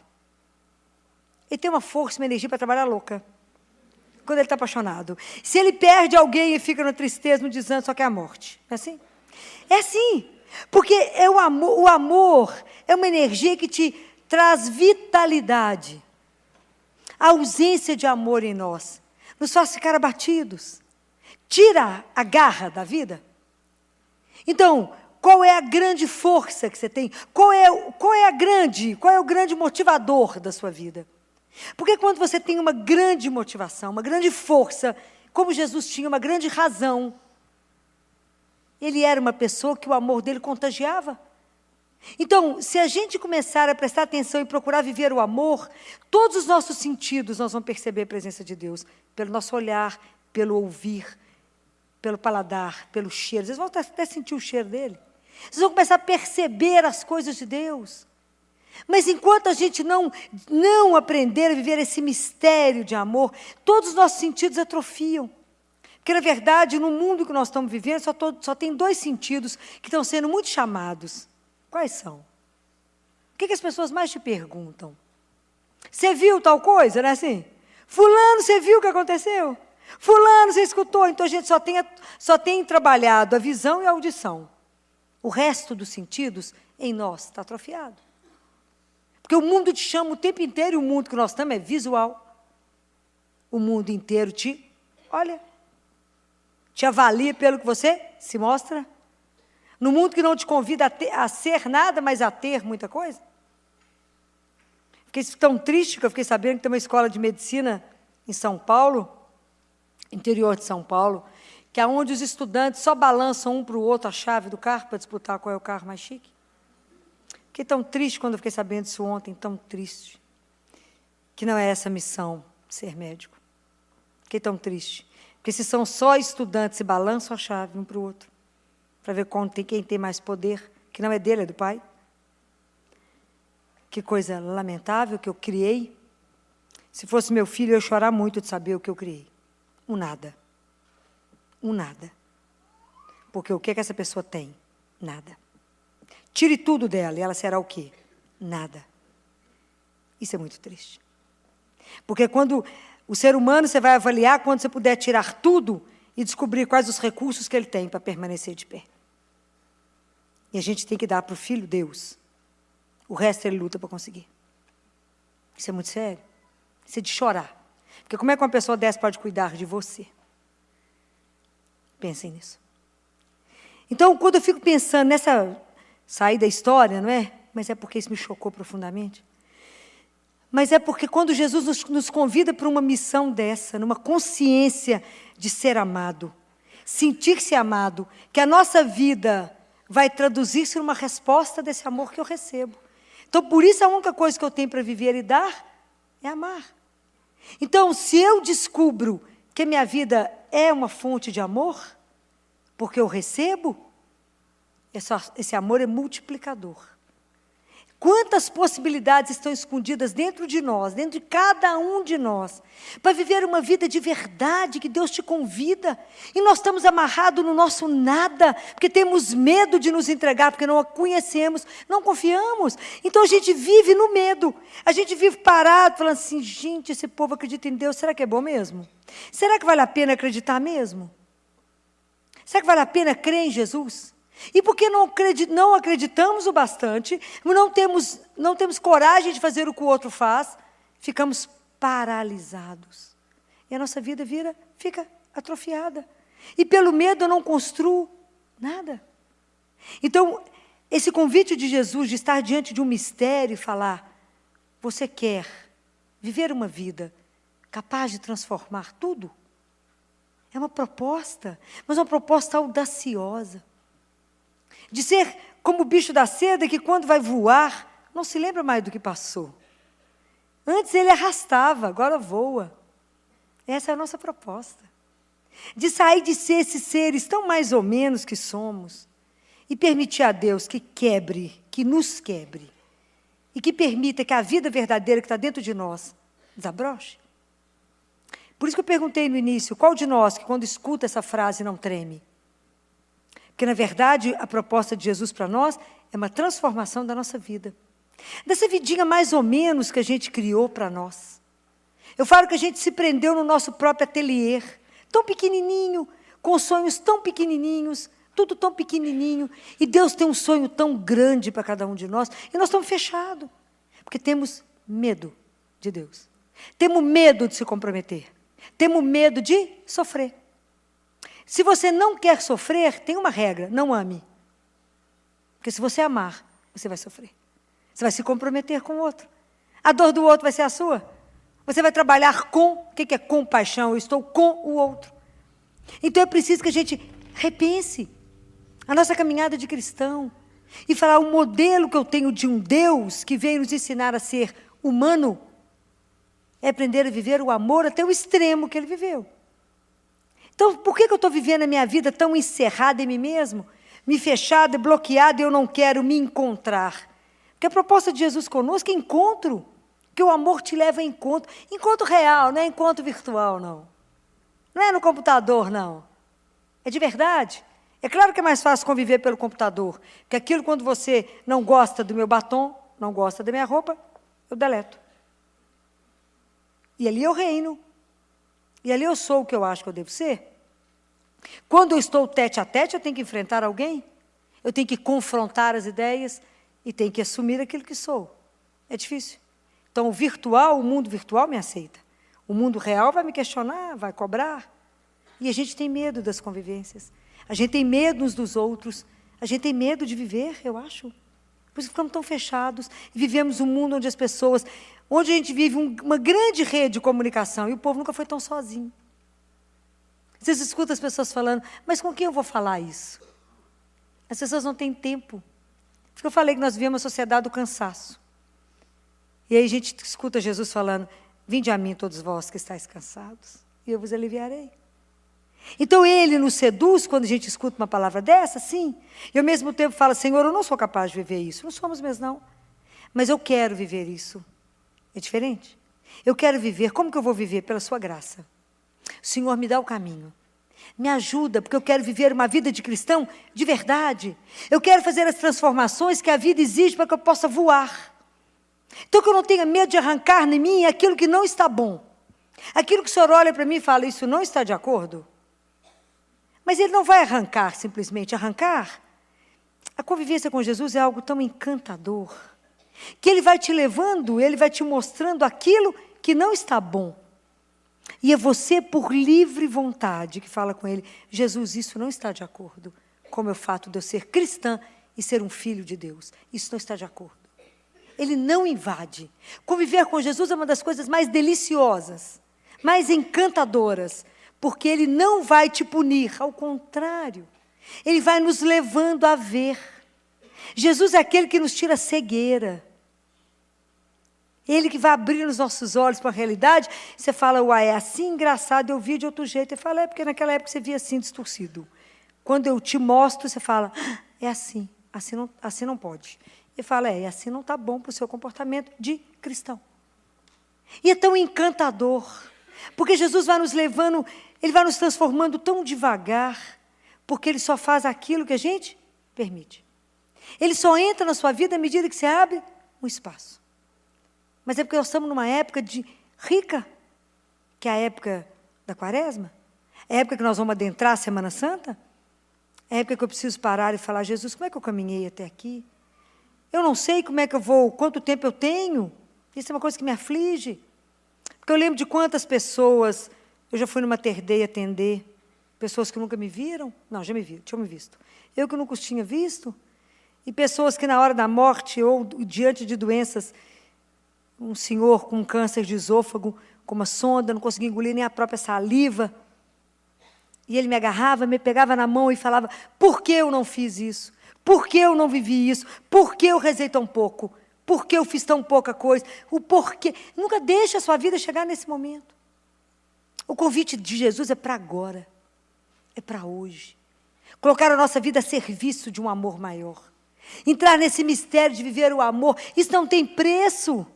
Ele tem uma força, uma energia para trabalhar louca. Quando ele está apaixonado. Se ele perde alguém e fica na tristeza, no desânimo, só quer a morte. É assim? É assim. Porque o amor é uma energia que te traz vitalidade. A ausência de amor em nós nos faz ficar abatidos. Tira a garra da vida. Então, qual é a grande força que você tem? Qual é o grande motivador da sua vida? Porque quando você tem uma grande motivação, uma grande força, como Jesus tinha uma grande razão, ele era uma pessoa que o amor dele contagiava. Então, se a gente começar a prestar atenção e procurar viver o amor, todos os nossos sentidos nós vamos perceber a presença de Deus, pelo nosso olhar, pelo ouvir, pelo paladar, pelo cheiro. Vocês vão até sentir o cheiro dele. Vocês vão começar a perceber as coisas de Deus. Mas enquanto a gente não aprender a viver esse mistério de amor, todos os nossos sentidos atrofiam. Porque, na verdade, no mundo que nós estamos vivendo, só tem dois sentidos que estão sendo muito chamados. Quais são? O que as pessoas mais te perguntam? Você viu tal coisa, não é assim? Fulano, você viu o que aconteceu? Fulano, você escutou? Então a gente só tem trabalhado a visão e a audição. O resto dos sentidos em nós está atrofiado. Porque o mundo te chama o tempo inteiro e o mundo que nós estamos é visual. O mundo inteiro te avalia pelo que você se mostra. No mundo que não te convida a ser nada, mas a ter muita coisa. Fiquei tão triste que eu fiquei sabendo que tem uma escola de medicina em São Paulo, interior de São Paulo, que é onde os estudantes só balançam um para o outro a chave do carro para disputar qual é o carro mais chique. Fiquei tão triste quando eu fiquei sabendo disso ontem, tão triste. Que não é essa a missão ser médico. Fiquei tão triste. Porque se são só estudantes, se balançam a chave um para o outro, para ver quem tem mais poder, que não é dele, é do pai. Que coisa lamentável que eu criei. Se fosse meu filho, eu ia chorar muito de saber o que eu criei. Um nada. Um nada. Porque o que essa pessoa tem? Nada. Tire tudo dela e ela será o quê? Nada. Isso é muito triste. Porque quando o ser humano, você vai avaliar quando você puder tirar tudo e descobrir quais os recursos que ele tem para permanecer de pé. E a gente tem que dar para o filho Deus. O resto ele luta para conseguir. Isso é muito sério. Isso é de chorar. Porque como é que uma pessoa dessa pode cuidar de você? Pensem nisso. Então, quando eu fico pensando nessa sair da história, não é? Mas é porque isso me chocou profundamente. Mas é porque quando Jesus nos convida para uma missão dessa, numa consciência de ser amado, sentir-se amado, que a nossa vida vai traduzir-se numa resposta desse amor que eu recebo. Então, por isso, a única coisa que eu tenho para viver e dar é amar. Então, se eu descubro que a minha vida é uma fonte de amor, porque eu recebo, esse amor é multiplicador. Quantas possibilidades estão escondidas dentro de nós, dentro de cada um de nós, para viver uma vida de verdade que Deus te convida. E nós estamos amarrados no nosso nada, porque temos medo de nos entregar, porque não a conhecemos, não confiamos. Então a gente vive no medo, a gente vive parado, falando assim, gente, esse povo acredita em Deus, será que é bom mesmo? Será que vale a pena acreditar mesmo? Será que vale a pena crer em Jesus? E porque não acreditamos o bastante, não temos coragem de fazer o que o outro faz, ficamos paralisados. E a nossa vida fica atrofiada. E pelo medo eu não construo nada. Então, esse convite de Jesus de estar diante de um mistério e falar, você quer viver uma vida capaz de transformar tudo? É uma proposta, mas uma proposta audaciosa. De ser como o bicho da seda que quando vai voar, não se lembra mais do que passou. Antes ele arrastava, agora voa. Essa é a nossa proposta. De sair de ser esses seres tão mais ou menos que somos e permitir a Deus que quebre, que nos quebre. E que permita que a vida verdadeira que está dentro de nós desabroche. Por isso que eu perguntei no início, qual de nós que quando escuta essa frase não treme? Porque, na verdade, a proposta de Jesus para nós é uma transformação da nossa vida. Dessa vidinha mais ou menos que a gente criou para nós. Eu falo que a gente se prendeu no nosso próprio ateliê, tão pequenininho, com sonhos tão pequenininhos, tudo tão pequenininho. E Deus tem um sonho tão grande para cada um de nós. E nós estamos fechados, porque temos medo de Deus. Temos medo de se comprometer. Temos medo de sofrer. Se você não quer sofrer, tem uma regra, não ame. Porque se você amar, você vai sofrer. Você vai se comprometer com o outro. A dor do outro vai ser a sua. Você vai trabalhar com, o que é compaixão? Eu estou com o outro. Então é preciso que a gente repense a nossa caminhada de cristão. E falar o modelo que eu tenho de um Deus que veio nos ensinar a ser humano, é aprender a viver o amor até o extremo que ele viveu. Então, por que eu estou vivendo a minha vida tão encerrada em mim mesmo? Me fechada, bloqueada, e eu não quero me encontrar. Porque a proposta de Jesus conosco é encontro. Que o amor te leva a encontro. Encontro real, não é encontro virtual, não. Não é no computador, não. É de verdade. É claro que é mais fácil conviver pelo computador. Porque aquilo, quando você não gosta do meu batom, não gosta da minha roupa, eu deleto. E ali eu reino. E ali eu sou o que eu acho que eu devo ser. Quando eu estou tete a tete, eu tenho que enfrentar alguém. Eu tenho que confrontar as ideias e tenho que assumir aquilo que sou. É difícil. Então, o mundo virtual me aceita. O mundo real vai me questionar, vai cobrar. E a gente tem medo das convivências. A gente tem medo uns dos outros. A gente tem medo de viver, eu acho. Por isso ficamos tão fechados. E vivemos um mundo onde a gente vive uma grande rede de comunicação e o povo nunca foi tão sozinho. Vocês escutam as pessoas falando, mas com quem eu vou falar isso? As pessoas não têm tempo. Por isso que eu falei que nós vivemos uma sociedade do cansaço. E aí a gente escuta Jesus falando, Vinde a mim todos vós que estáis cansados, e eu vos aliviarei. Então ele nos seduz quando a gente escuta uma palavra dessa, sim. E ao mesmo tempo fala, Senhor, eu não sou capaz de viver isso. Não somos mesmo, não. Mas eu quero viver isso. É diferente? Eu quero viver. Como que eu vou viver? Pela sua graça. O Senhor me dá o caminho. Me ajuda, porque eu quero viver uma vida de cristão de verdade. Eu quero fazer as transformações que a vida exige para que eu possa voar. Então que eu não tenha medo de arrancar em mim aquilo que não está bom. Aquilo que o Senhor olha para mim e fala, isso não está de acordo. Mas Ele não vai arrancar, simplesmente arrancar. A convivência com Jesus é algo tão encantador, que Ele vai te levando, Ele vai te mostrando aquilo que não está bom. E é você, por livre vontade, que fala com Ele, Jesus, isso não está de acordo, como é o fato de eu ser cristã e ser um filho de Deus. Isso não está de acordo. Ele não invade. Conviver com Jesus é uma das coisas mais deliciosas, mais encantadoras, porque Ele não vai te punir, ao contrário, Ele vai nos levando a ver. Jesus é aquele que nos tira a cegueira. Ele que vai abrir os nossos olhos para a realidade. Você fala, uai, é assim engraçado, eu vi de outro jeito. Ele fala, é porque naquela época você via assim, distorcido. Quando eu te mostro, você fala, é assim não pode. Ele fala, assim não está bom para o seu comportamento de cristão. E é tão encantador, porque Jesus vai nos levando, Ele vai nos transformando tão devagar, porque Ele só faz aquilo que a gente permite. Ele só entra na sua vida à medida que você abre um espaço. Mas é porque nós estamos numa época rica, que é a época da Quaresma, é a época que nós vamos adentrar a Semana Santa, é a época que eu preciso parar e falar, Jesus, como é que eu caminhei até aqui? Eu não sei como é que eu vou, quanto tempo eu tenho, isso é uma coisa que me aflige. Porque eu lembro de quantas pessoas, eu já fui numa terdeia atender, pessoas que nunca me viram, não, já me viram, tinham me visto. Eu que nunca os tinha visto, e pessoas que na hora da morte ou diante de doenças, um senhor com câncer de esôfago, com uma sonda, não conseguia engolir nem a própria saliva. E ele me agarrava, me pegava na mão e falava, por que eu não fiz isso? Por que eu não vivi isso? Por que eu rezei tão pouco? Por que eu fiz tão pouca coisa? O porquê. Nunca deixe a sua vida chegar nesse momento. O convite de Jesus é para agora. É para hoje. Colocar a nossa vida a serviço de um amor maior. Entrar nesse mistério de viver o amor. Isso não tem preço.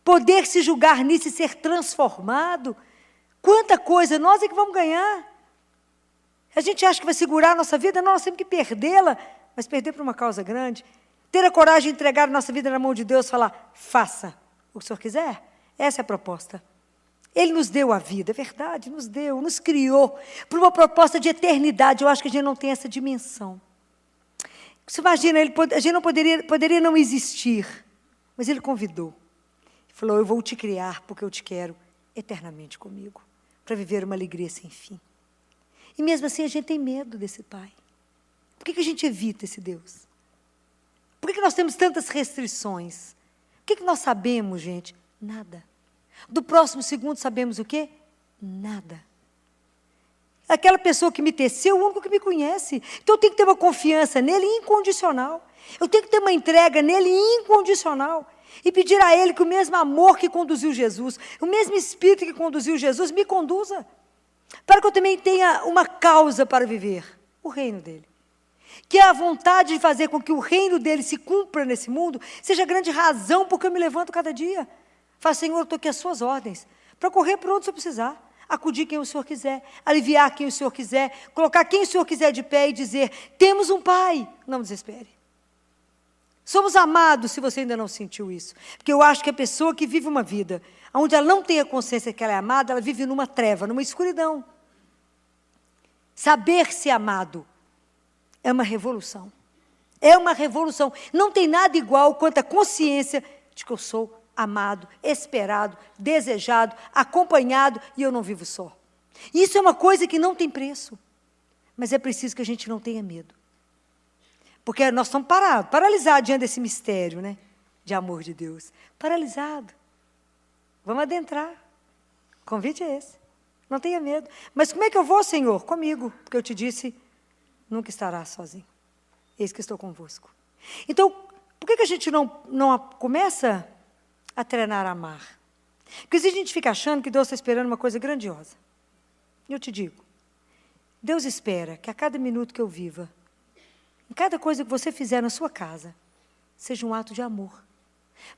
Poder se julgar nisso e ser transformado. Quanta coisa, nós é que vamos ganhar. A gente acha que vai segurar a nossa vida, não, nós temos que perdê-la, mas perder por uma causa grande. Ter a coragem de entregar a nossa vida na mão de Deus e falar, faça o que o Senhor quiser. Essa é a proposta. Ele nos deu a vida, é verdade, nos deu, nos criou, por uma proposta de eternidade. Eu acho que a gente não tem essa dimensão. Você imagina, a gente não poderia não existir, mas Ele convidou. Falou, eu vou te criar porque eu te quero eternamente comigo, para viver uma alegria sem fim. E mesmo assim a gente tem medo desse Pai. Por que a gente evita esse Deus? Por que nós temos tantas restrições? O que nós sabemos, gente? Nada. Do próximo segundo sabemos o quê? Nada. Aquela pessoa que me teceu é o único que me conhece. Então eu tenho que ter uma confiança nele incondicional. Eu tenho que ter uma entrega nele incondicional. E pedir a Ele que o mesmo amor que conduziu Jesus, o mesmo Espírito que conduziu Jesus, me conduza. Para que eu também tenha uma causa para viver, o reino dEle. Que a vontade de fazer com que o reino dEle se cumpra nesse mundo, seja a grande razão por que eu me levanto cada dia. Fala, Senhor, eu estou aqui às suas ordens, para correr por onde o Senhor precisar, acudir quem o Senhor quiser, aliviar quem o Senhor quiser, colocar quem o Senhor quiser de pé e dizer, temos um Pai, não desespere. Somos amados, se você ainda não sentiu isso. Porque eu acho que a pessoa que vive uma vida onde ela não tem a consciência que ela é amada, ela vive numa treva, numa escuridão. Saber-se amado é uma revolução. É uma revolução. Não tem nada igual quanto a consciência de que eu sou amado, esperado, desejado, acompanhado e eu não vivo só. Isso é uma coisa que não tem preço. Mas é preciso que a gente não tenha medo. Porque nós estamos paralisados diante desse mistério, né, de amor de Deus. Paralisado. Vamos adentrar. O convite é esse. Não tenha medo. Mas como é que eu vou, Senhor? Comigo. Porque eu te disse, nunca estarás sozinho. Eis que estou convosco. Então, por que a gente não começa a treinar a amar? Porque se a gente fica achando que Deus está esperando uma coisa grandiosa, eu te digo, Deus espera que a cada minuto que eu viva, em cada coisa que você fizer na sua casa, seja um ato de amor.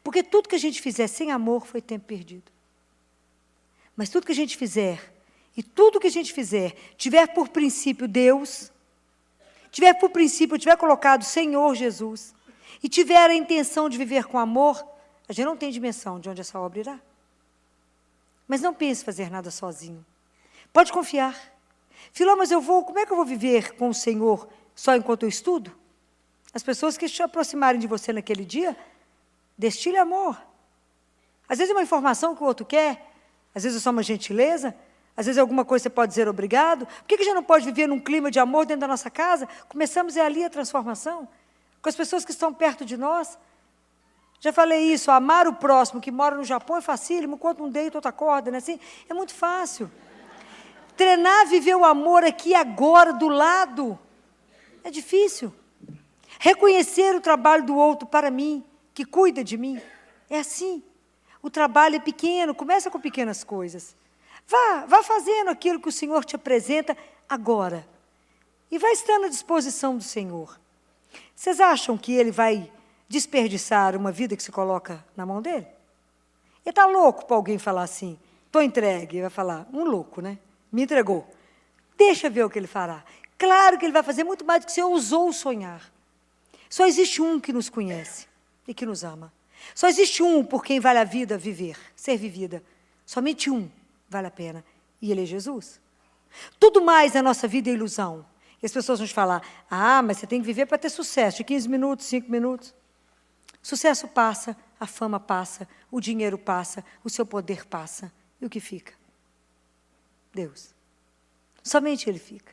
Porque tudo que a gente fizer sem amor foi tempo perdido. Mas tudo que a gente fizer, e tudo que a gente fizer, tiver por princípio Deus, tiver por princípio, tiver colocado Senhor Jesus, e tiver a intenção de viver com amor, a gente não tem dimensão de onde essa obra irá. Mas não pense fazer nada sozinho. Pode confiar. Filó, mas como é que eu vou viver com o Senhor só enquanto eu estudo? As pessoas que se aproximarem de você naquele dia, destile amor. Às vezes é uma informação que o outro quer, às vezes é só uma gentileza, às vezes é alguma coisa que você pode dizer obrigado. Por que já não pode viver num clima de amor dentro da nossa casa? Começamos ali a transformação, com as pessoas que estão perto de nós. Já falei isso, amar o próximo que mora no Japão é facílimo, enquanto um deita, outro acorda, né? Assim, é muito fácil. Treinar a viver o amor aqui agora, do lado, é difícil. Reconhecer o trabalho do outro para mim, que cuida de mim, é assim. O trabalho é pequeno, começa com pequenas coisas. Vá fazendo aquilo que o Senhor te apresenta agora. E vai estando à disposição do Senhor. Vocês acham que Ele vai desperdiçar uma vida que se coloca na mão dele? Ele está louco para alguém falar assim, estou entregue. Ele vai falar, um louco, né? Me entregou. Deixa ver o que ele fará. Claro que ele vai fazer muito mais do que você ousou sonhar. Só existe um que nos conhece e que nos ama. Só existe um por quem vale a vida viver, ser vivida. Somente um vale a pena. E ele é Jesus. Tudo mais na nossa vida é ilusão. E as pessoas vão te falar, mas você tem que viver para ter sucesso, de 15 minutos, 5 minutos. Sucesso passa, a fama passa, o dinheiro passa, o seu poder passa. E o que fica? Deus. Somente Ele fica.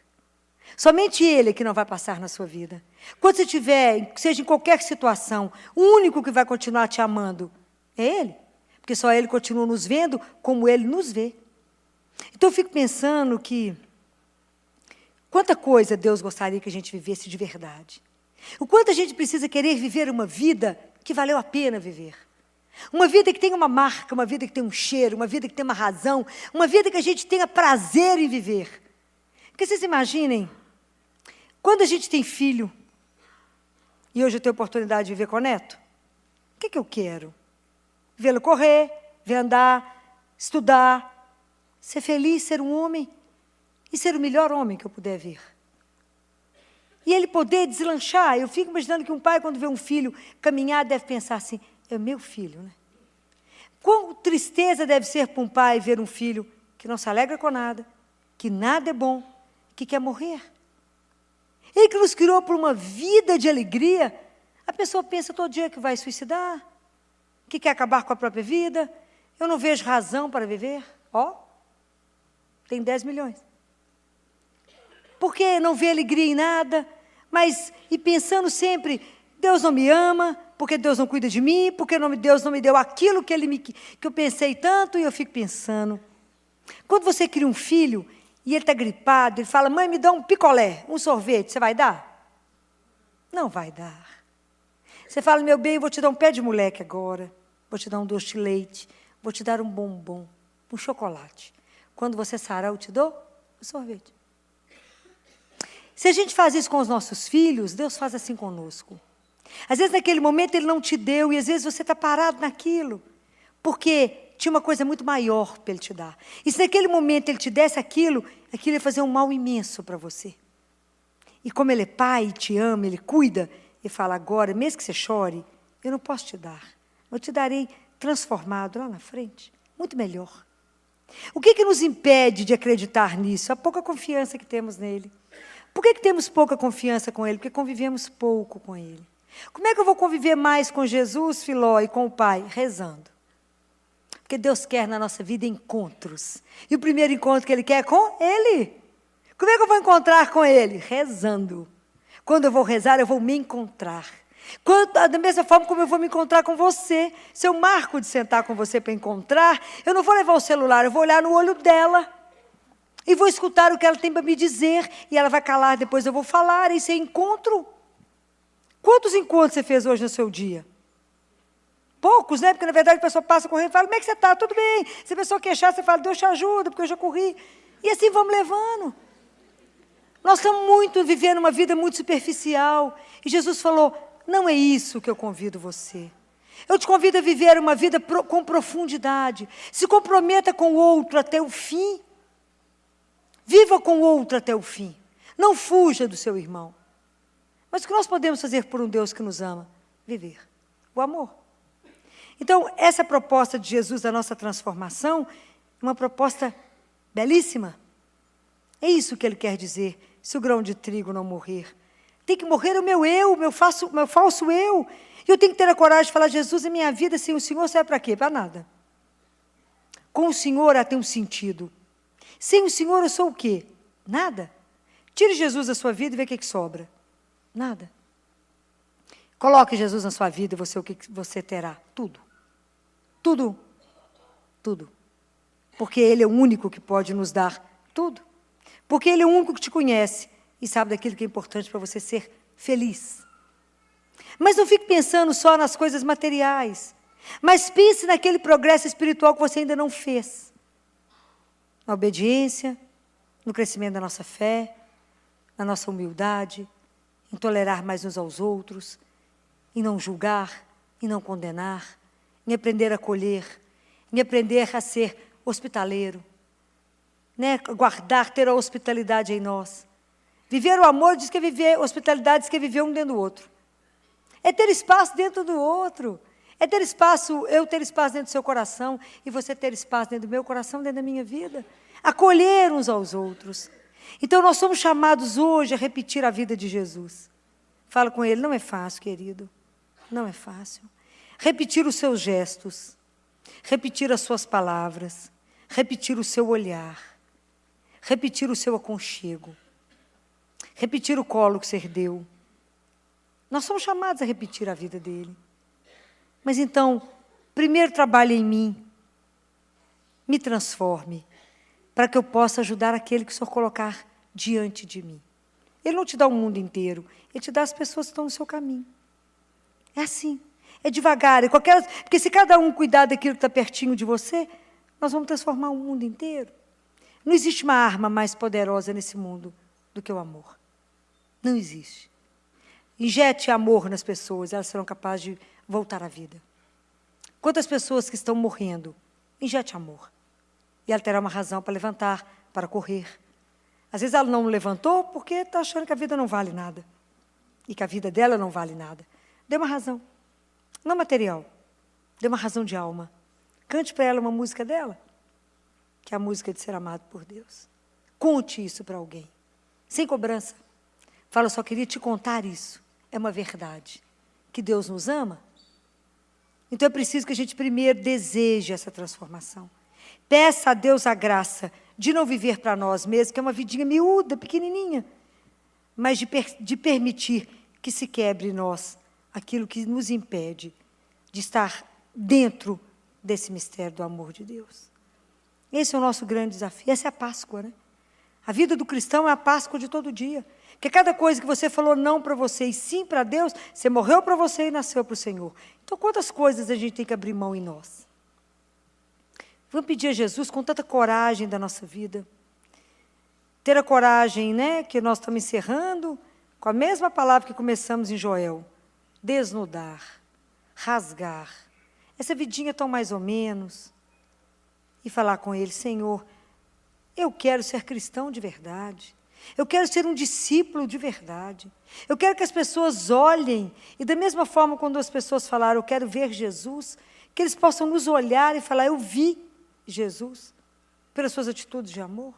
Somente Ele é que não vai passar na sua vida. Quando você tiver, seja em qualquer situação, o único que vai continuar te amando é Ele. Porque só Ele continua nos vendo como Ele nos vê. Então eu fico pensando que quanta coisa Deus gostaria que a gente vivesse de verdade. O quanto a gente precisa querer viver uma vida que valeu a pena viver. Uma vida que tenha uma marca, uma vida que tenha um cheiro, uma vida que tenha uma razão, uma vida que a gente tenha prazer em viver. Porque vocês imaginem, quando a gente tem filho, e hoje eu tenho a oportunidade de viver com o neto, o que eu quero? Vê-lo correr, ver andar, estudar, ser feliz, ser um homem, e ser o melhor homem que eu puder ver. E ele poder deslanchar. Eu fico imaginando que um pai, quando vê um filho caminhar, deve pensar assim, é meu filho, né? Quão tristeza deve ser para um pai ver um filho que não se alegra com nada, que nada é bom, que quer morrer. Ele que nos criou para uma vida de alegria, a pessoa pensa todo dia que vai suicidar, que quer acabar com a própria vida, eu não vejo razão para viver. Tem 10 milhões. Porque não vê alegria em nada, e pensando sempre, Deus não me ama, porque Deus não cuida de mim, porque Deus não me deu aquilo que eu pensei tanto, e eu fico pensando. Quando você cria um filho, e ele está gripado, ele fala, mãe, me dá um picolé, um sorvete, você vai dar? Não vai dar. Você fala, meu bem, eu vou te dar um pé de moleque agora, vou te dar um doce de leite, vou te dar um bombom, um chocolate. Quando você sarar, eu te dou o sorvete. Se a gente faz isso com os nossos filhos, Deus faz assim conosco. Às vezes, naquele momento, Ele não te deu, e às vezes você está parado naquilo, porque tinha uma coisa muito maior para Ele te dar. E se naquele momento Ele te desse aquilo ia fazer um mal imenso para você. E como Ele é Pai, te ama, Ele cuida, Ele fala, agora, mesmo que você chore, eu não posso te dar. Eu te darei transformado lá na frente, muito melhor. O que nos impede de acreditar nisso? A pouca confiança que temos nele. Por que temos pouca confiança com Ele? Porque convivemos pouco com Ele. Como é que eu vou conviver mais com Jesus, Filó, e com o Pai? Rezando. Porque Deus quer na nossa vida encontros. E o primeiro encontro que Ele quer é com Ele. Como é que eu vou encontrar com Ele? Rezando. Quando eu vou rezar, eu vou me encontrar. Da mesma forma como eu vou me encontrar com você. Se eu marco de sentar com você para encontrar, eu não vou levar o celular, eu vou olhar no olho dela. E vou escutar o que ela tem para me dizer. E ela vai calar, depois eu vou falar. Isso é encontro. Quantos encontros você fez hoje no seu dia? poucos, né? Porque, na verdade, a pessoa passa correndo e fala, como é que você está? Tudo bem. Se a pessoa queixar, você fala, Deus te ajuda, porque eu já corri. E assim vamos levando. Nós estamos vivendo uma vida muito superficial. E Jesus falou, não é isso que eu convido você. Eu te convido a viver uma vida com profundidade. Se comprometa com o outro até o fim. Viva com o outro até o fim. Não fuja do seu irmão. Mas o que nós podemos fazer por um Deus que nos ama? Viver o amor. Então, essa proposta de Jesus da nossa transformação é uma proposta belíssima. É isso que ele quer dizer, se o grão de trigo não morrer. Tem que morrer o meu eu, meu falso eu. E eu tenho que ter a coragem de falar, Jesus, a minha vida sem o Senhor serve para quê? Para nada. Com o Senhor ela tem um sentido. Sem o Senhor eu sou o quê? Nada. Tire Jesus da sua vida e vê o que sobra. Nada. Coloque Jesus na sua vida e o que você terá? Tudo. Tudo. Tudo. Porque Ele é o único que pode nos dar tudo. Porque Ele é o único que te conhece e sabe daquilo que é importante para você ser feliz. Mas não fique pensando só nas coisas materiais. Mas pense naquele progresso espiritual que você ainda não fez. Na obediência, no crescimento da nossa fé, na nossa humildade, em tolerar mais uns aos outros, em não julgar, em não condenar, em aprender a acolher, em aprender a ser hospitaleiro, né? Guardar, ter a hospitalidade em nós. Viver o amor diz que é viver, hospitalidade diz que é viver um dentro do outro. É ter espaço dentro do outro. É ter espaço, eu ter espaço dentro do seu coração e você ter espaço dentro do meu coração, dentro da minha vida. Acolher uns aos outros. Então, nós somos chamados hoje a repetir a vida de Jesus. Fala com ele, não é fácil, querido. Não é fácil. Repetir os seus gestos. Repetir as suas palavras. Repetir o seu olhar. Repetir o seu aconchego. Repetir o colo que você deu. Nós somos chamados a repetir a vida dele. Mas então, primeiro trabalhe em mim. Me transforme. Para que eu possa ajudar aquele que o Senhor colocar diante de mim. Ele não te dá o mundo inteiro, Ele te dá as pessoas que estão no seu caminho. É assim, é devagar. Porque se cada um cuidar daquilo que está pertinho de você, nós vamos transformar o mundo inteiro. Não existe uma arma mais poderosa nesse mundo do que o amor. Não existe. Injete amor nas pessoas, elas serão capazes de voltar à vida. Quantas pessoas que estão morrendo, injete amor. E ela terá uma razão para levantar, para correr. Às vezes ela não levantou porque está achando que a vida não vale nada. E que a vida dela não vale nada. Dê uma razão. Não material. Dê uma razão de alma. Cante para ela uma música dela. Que é a música de ser amado por Deus. Conte isso para alguém. Sem cobrança. Fala, só queria te contar isso. É uma verdade. Que Deus nos ama. Então é preciso que a gente primeiro deseje essa transformação. Peça a Deus a graça de não viver para nós mesmos, que é uma vidinha miúda, pequenininha, mas de permitir que se quebre em nós aquilo que nos impede de estar dentro desse mistério do amor de Deus. Esse é o nosso grande desafio. Essa é a Páscoa, né? A vida do cristão é a Páscoa de todo dia. Porque cada coisa que você falou não para você e sim para Deus, você morreu para você e nasceu para o Senhor. Então, quantas coisas a gente tem que abrir mão em nós? Vamos pedir a Jesus com tanta coragem da nossa vida. Ter a coragem, né, que nós estamos encerrando, com a mesma palavra que começamos em Joel. Desnudar, rasgar. Essa vidinha tão mais ou menos. E falar com Ele, Senhor, eu quero ser cristão de verdade. Eu quero ser um discípulo de verdade. Eu quero que as pessoas olhem. E da mesma forma, quando as pessoas falaram, eu quero ver Jesus, que eles possam nos olhar e falar, eu vi Jesus, pelas suas atitudes de amor,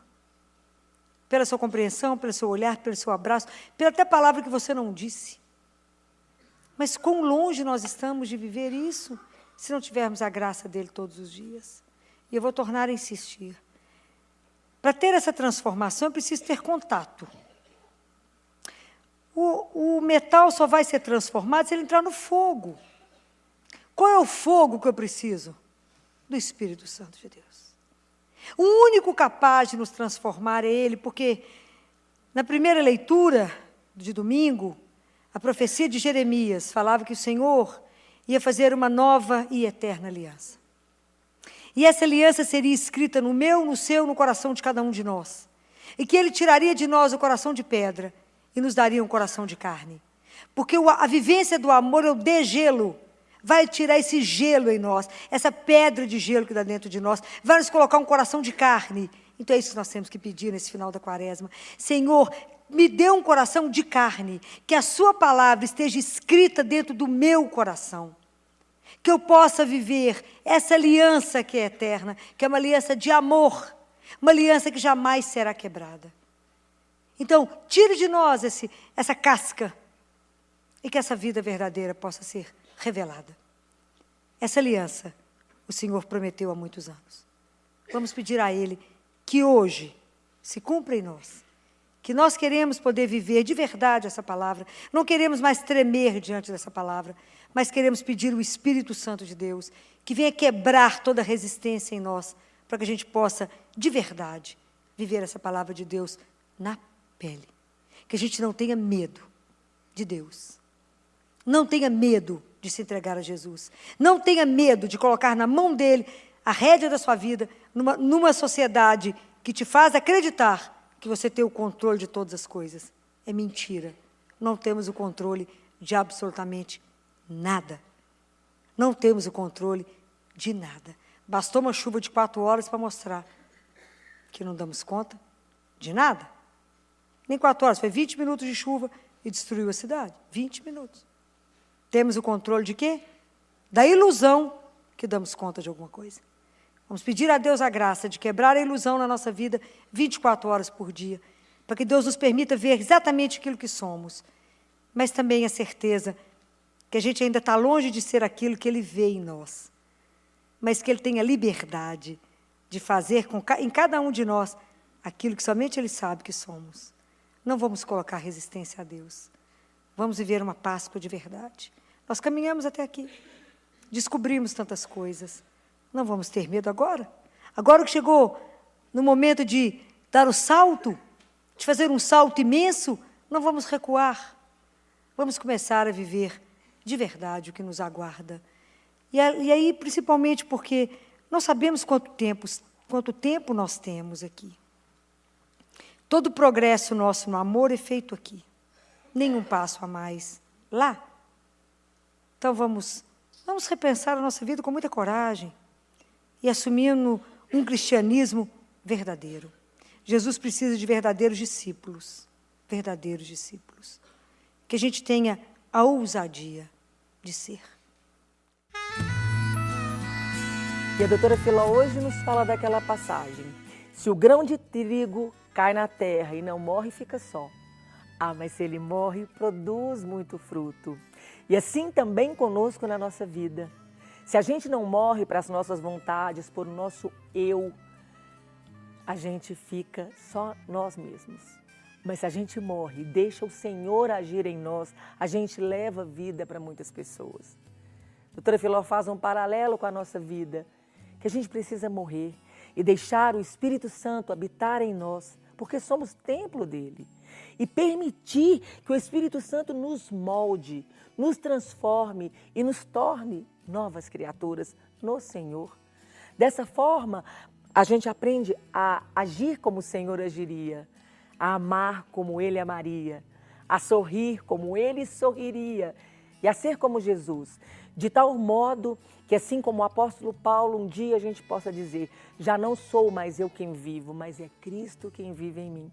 pela sua compreensão, pelo seu olhar, pelo seu abraço, pela até palavra que você não disse. Mas quão longe nós estamos de viver isso, se não tivermos a graça dele todos os dias. E eu vou tornar a insistir. Para ter essa transformação, eu preciso ter contato. O metal só vai ser transformado se ele entrar no fogo. Qual é o fogo que eu preciso? Do Espírito Santo de Deus. O único capaz de nos transformar é Ele, porque na primeira leitura de domingo, a profecia de Jeremias falava que o Senhor ia fazer uma nova e eterna aliança. E essa aliança seria escrita no meu, no seu, no coração de cada um de nós. E que Ele tiraria de nós o coração de pedra e nos daria um coração de carne. Porque a vivência do amor é o degelo. Vai tirar esse gelo em nós, essa pedra de gelo que dá dentro de nós. Vai nos colocar um coração de carne. Então é isso que nós temos que pedir nesse final da quaresma. Senhor, me dê um coração de carne, que a sua palavra esteja escrita dentro do meu coração. Que eu possa viver essa aliança que é eterna, que é uma aliança de amor, uma aliança que jamais será quebrada. Então, tire de nós essa casca e que essa vida verdadeira possa ser revelada. Essa aliança o Senhor prometeu há muitos anos. Vamos pedir a Ele que hoje se cumpra em nós. Que nós queremos poder viver de verdade essa palavra. Não queremos mais tremer diante dessa palavra, mas queremos pedir o Espírito Santo de Deus que venha quebrar toda resistência em nós, para que a gente possa, de verdade, viver essa palavra de Deus na pele. Que a gente não tenha medo de Deus. Não tenha medo de se entregar a Jesus. Não tenha medo de colocar na mão dele a rédea da sua vida, numa sociedade que te faz acreditar que você tem o controle de todas as coisas. É mentira. Não temos o controle de absolutamente nada. Não temos o controle de nada. Bastou uma chuva de 4 horas para mostrar que não damos conta de nada. Nem 4 horas, foi 20 minutos de chuva e destruiu a cidade. 20 minutos. Temos o controle de quê? Da ilusão que damos conta de alguma coisa. Vamos pedir a Deus a graça de quebrar a ilusão na nossa vida 24 horas por dia, para que Deus nos permita ver exatamente aquilo que somos, mas também a certeza que a gente ainda está longe de ser aquilo que Ele vê em nós, mas que Ele tem a liberdade de fazer em cada um de nós aquilo que somente Ele sabe que somos. Não vamos colocar resistência a Deus. Vamos viver uma Páscoa de verdade. Nós caminhamos até aqui, descobrimos tantas coisas. Não vamos ter medo agora? Agora que chegou no momento de dar o salto, de fazer um salto imenso, não vamos recuar. Vamos começar a viver de verdade o que nos aguarda. E aí, principalmente porque não sabemos quanto tempo nós temos aqui. Todo o progresso nosso no amor é feito aqui. Nenhum passo a mais lá. Então vamos repensar a nossa vida com muita coragem e assumindo um cristianismo verdadeiro. Jesus precisa de verdadeiros discípulos. Verdadeiros discípulos. Que a gente tenha a ousadia de ser. E a doutora Filó hoje nos fala daquela passagem. Se o grão de trigo cai na terra e não morre, fica só. Ah, mas se ele morre, produz muito fruto. E assim também conosco na nossa vida. Se a gente não morre para as nossas vontades, por o nosso eu, a gente fica só nós mesmos. Mas se a gente morre, deixa o Senhor agir em nós, a gente leva vida para muitas pessoas. A doutora Filó faz um paralelo com a nossa vida, que a gente precisa morrer e deixar o Espírito Santo habitar em nós, porque somos templo dele. E permitir que o Espírito Santo nos molde, nos transforme e nos torne novas criaturas no Senhor. Dessa forma, a gente aprende a agir como o Senhor agiria, a amar como Ele amaria, a sorrir como Ele sorriria e a ser como Jesus, de tal modo que, assim como o apóstolo Paulo, um dia a gente possa dizer: já não sou mais eu quem vivo, mas é Cristo quem vive em mim.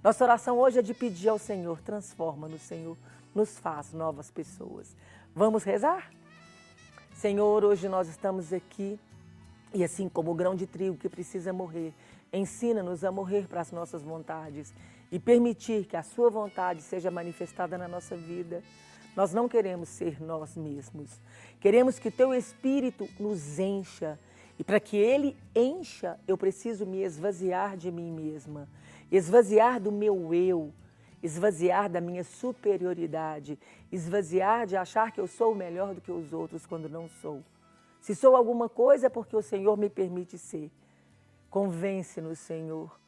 Nossa oração hoje é de pedir ao Senhor: transforma-nos, Senhor, nos faz novas pessoas. Vamos rezar? Senhor, hoje nós estamos aqui e assim como o grão de trigo que precisa morrer, ensina-nos a morrer para as nossas vontades e permitir que a sua vontade seja manifestada na nossa vida. Nós não queremos ser nós mesmos. Queremos que Teu Espírito nos encha. E para que Ele encha, eu preciso me esvaziar de mim mesma. Esvaziar do meu eu. Esvaziar da minha superioridade. Esvaziar de achar que eu sou melhor do que os outros quando não sou. Se sou alguma coisa é porque o Senhor me permite ser. Convence-nos, Senhor.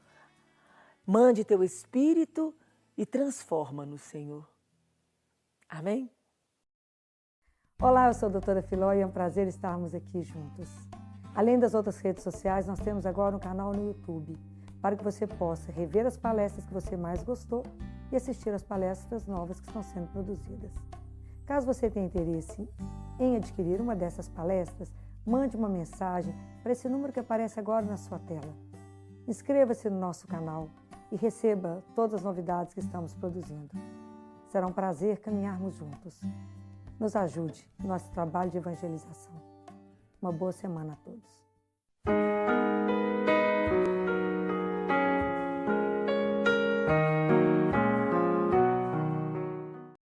Mande Teu Espírito e transforma-nos, Senhor. Amém? Olá, eu sou a doutora Filó e é um prazer estarmos aqui juntos. Além das outras redes sociais, nós temos agora um canal no YouTube, para que você possa rever as palestras que você mais gostou e assistir às palestras novas que estão sendo produzidas. Caso você tenha interesse em adquirir uma dessas palestras, mande uma mensagem para esse número que aparece agora na sua tela. Inscreva-se no nosso canal e receba todas as novidades que estamos produzindo. Será um prazer caminharmos juntos. Nos ajude no nosso trabalho de evangelização. Uma boa semana a todos.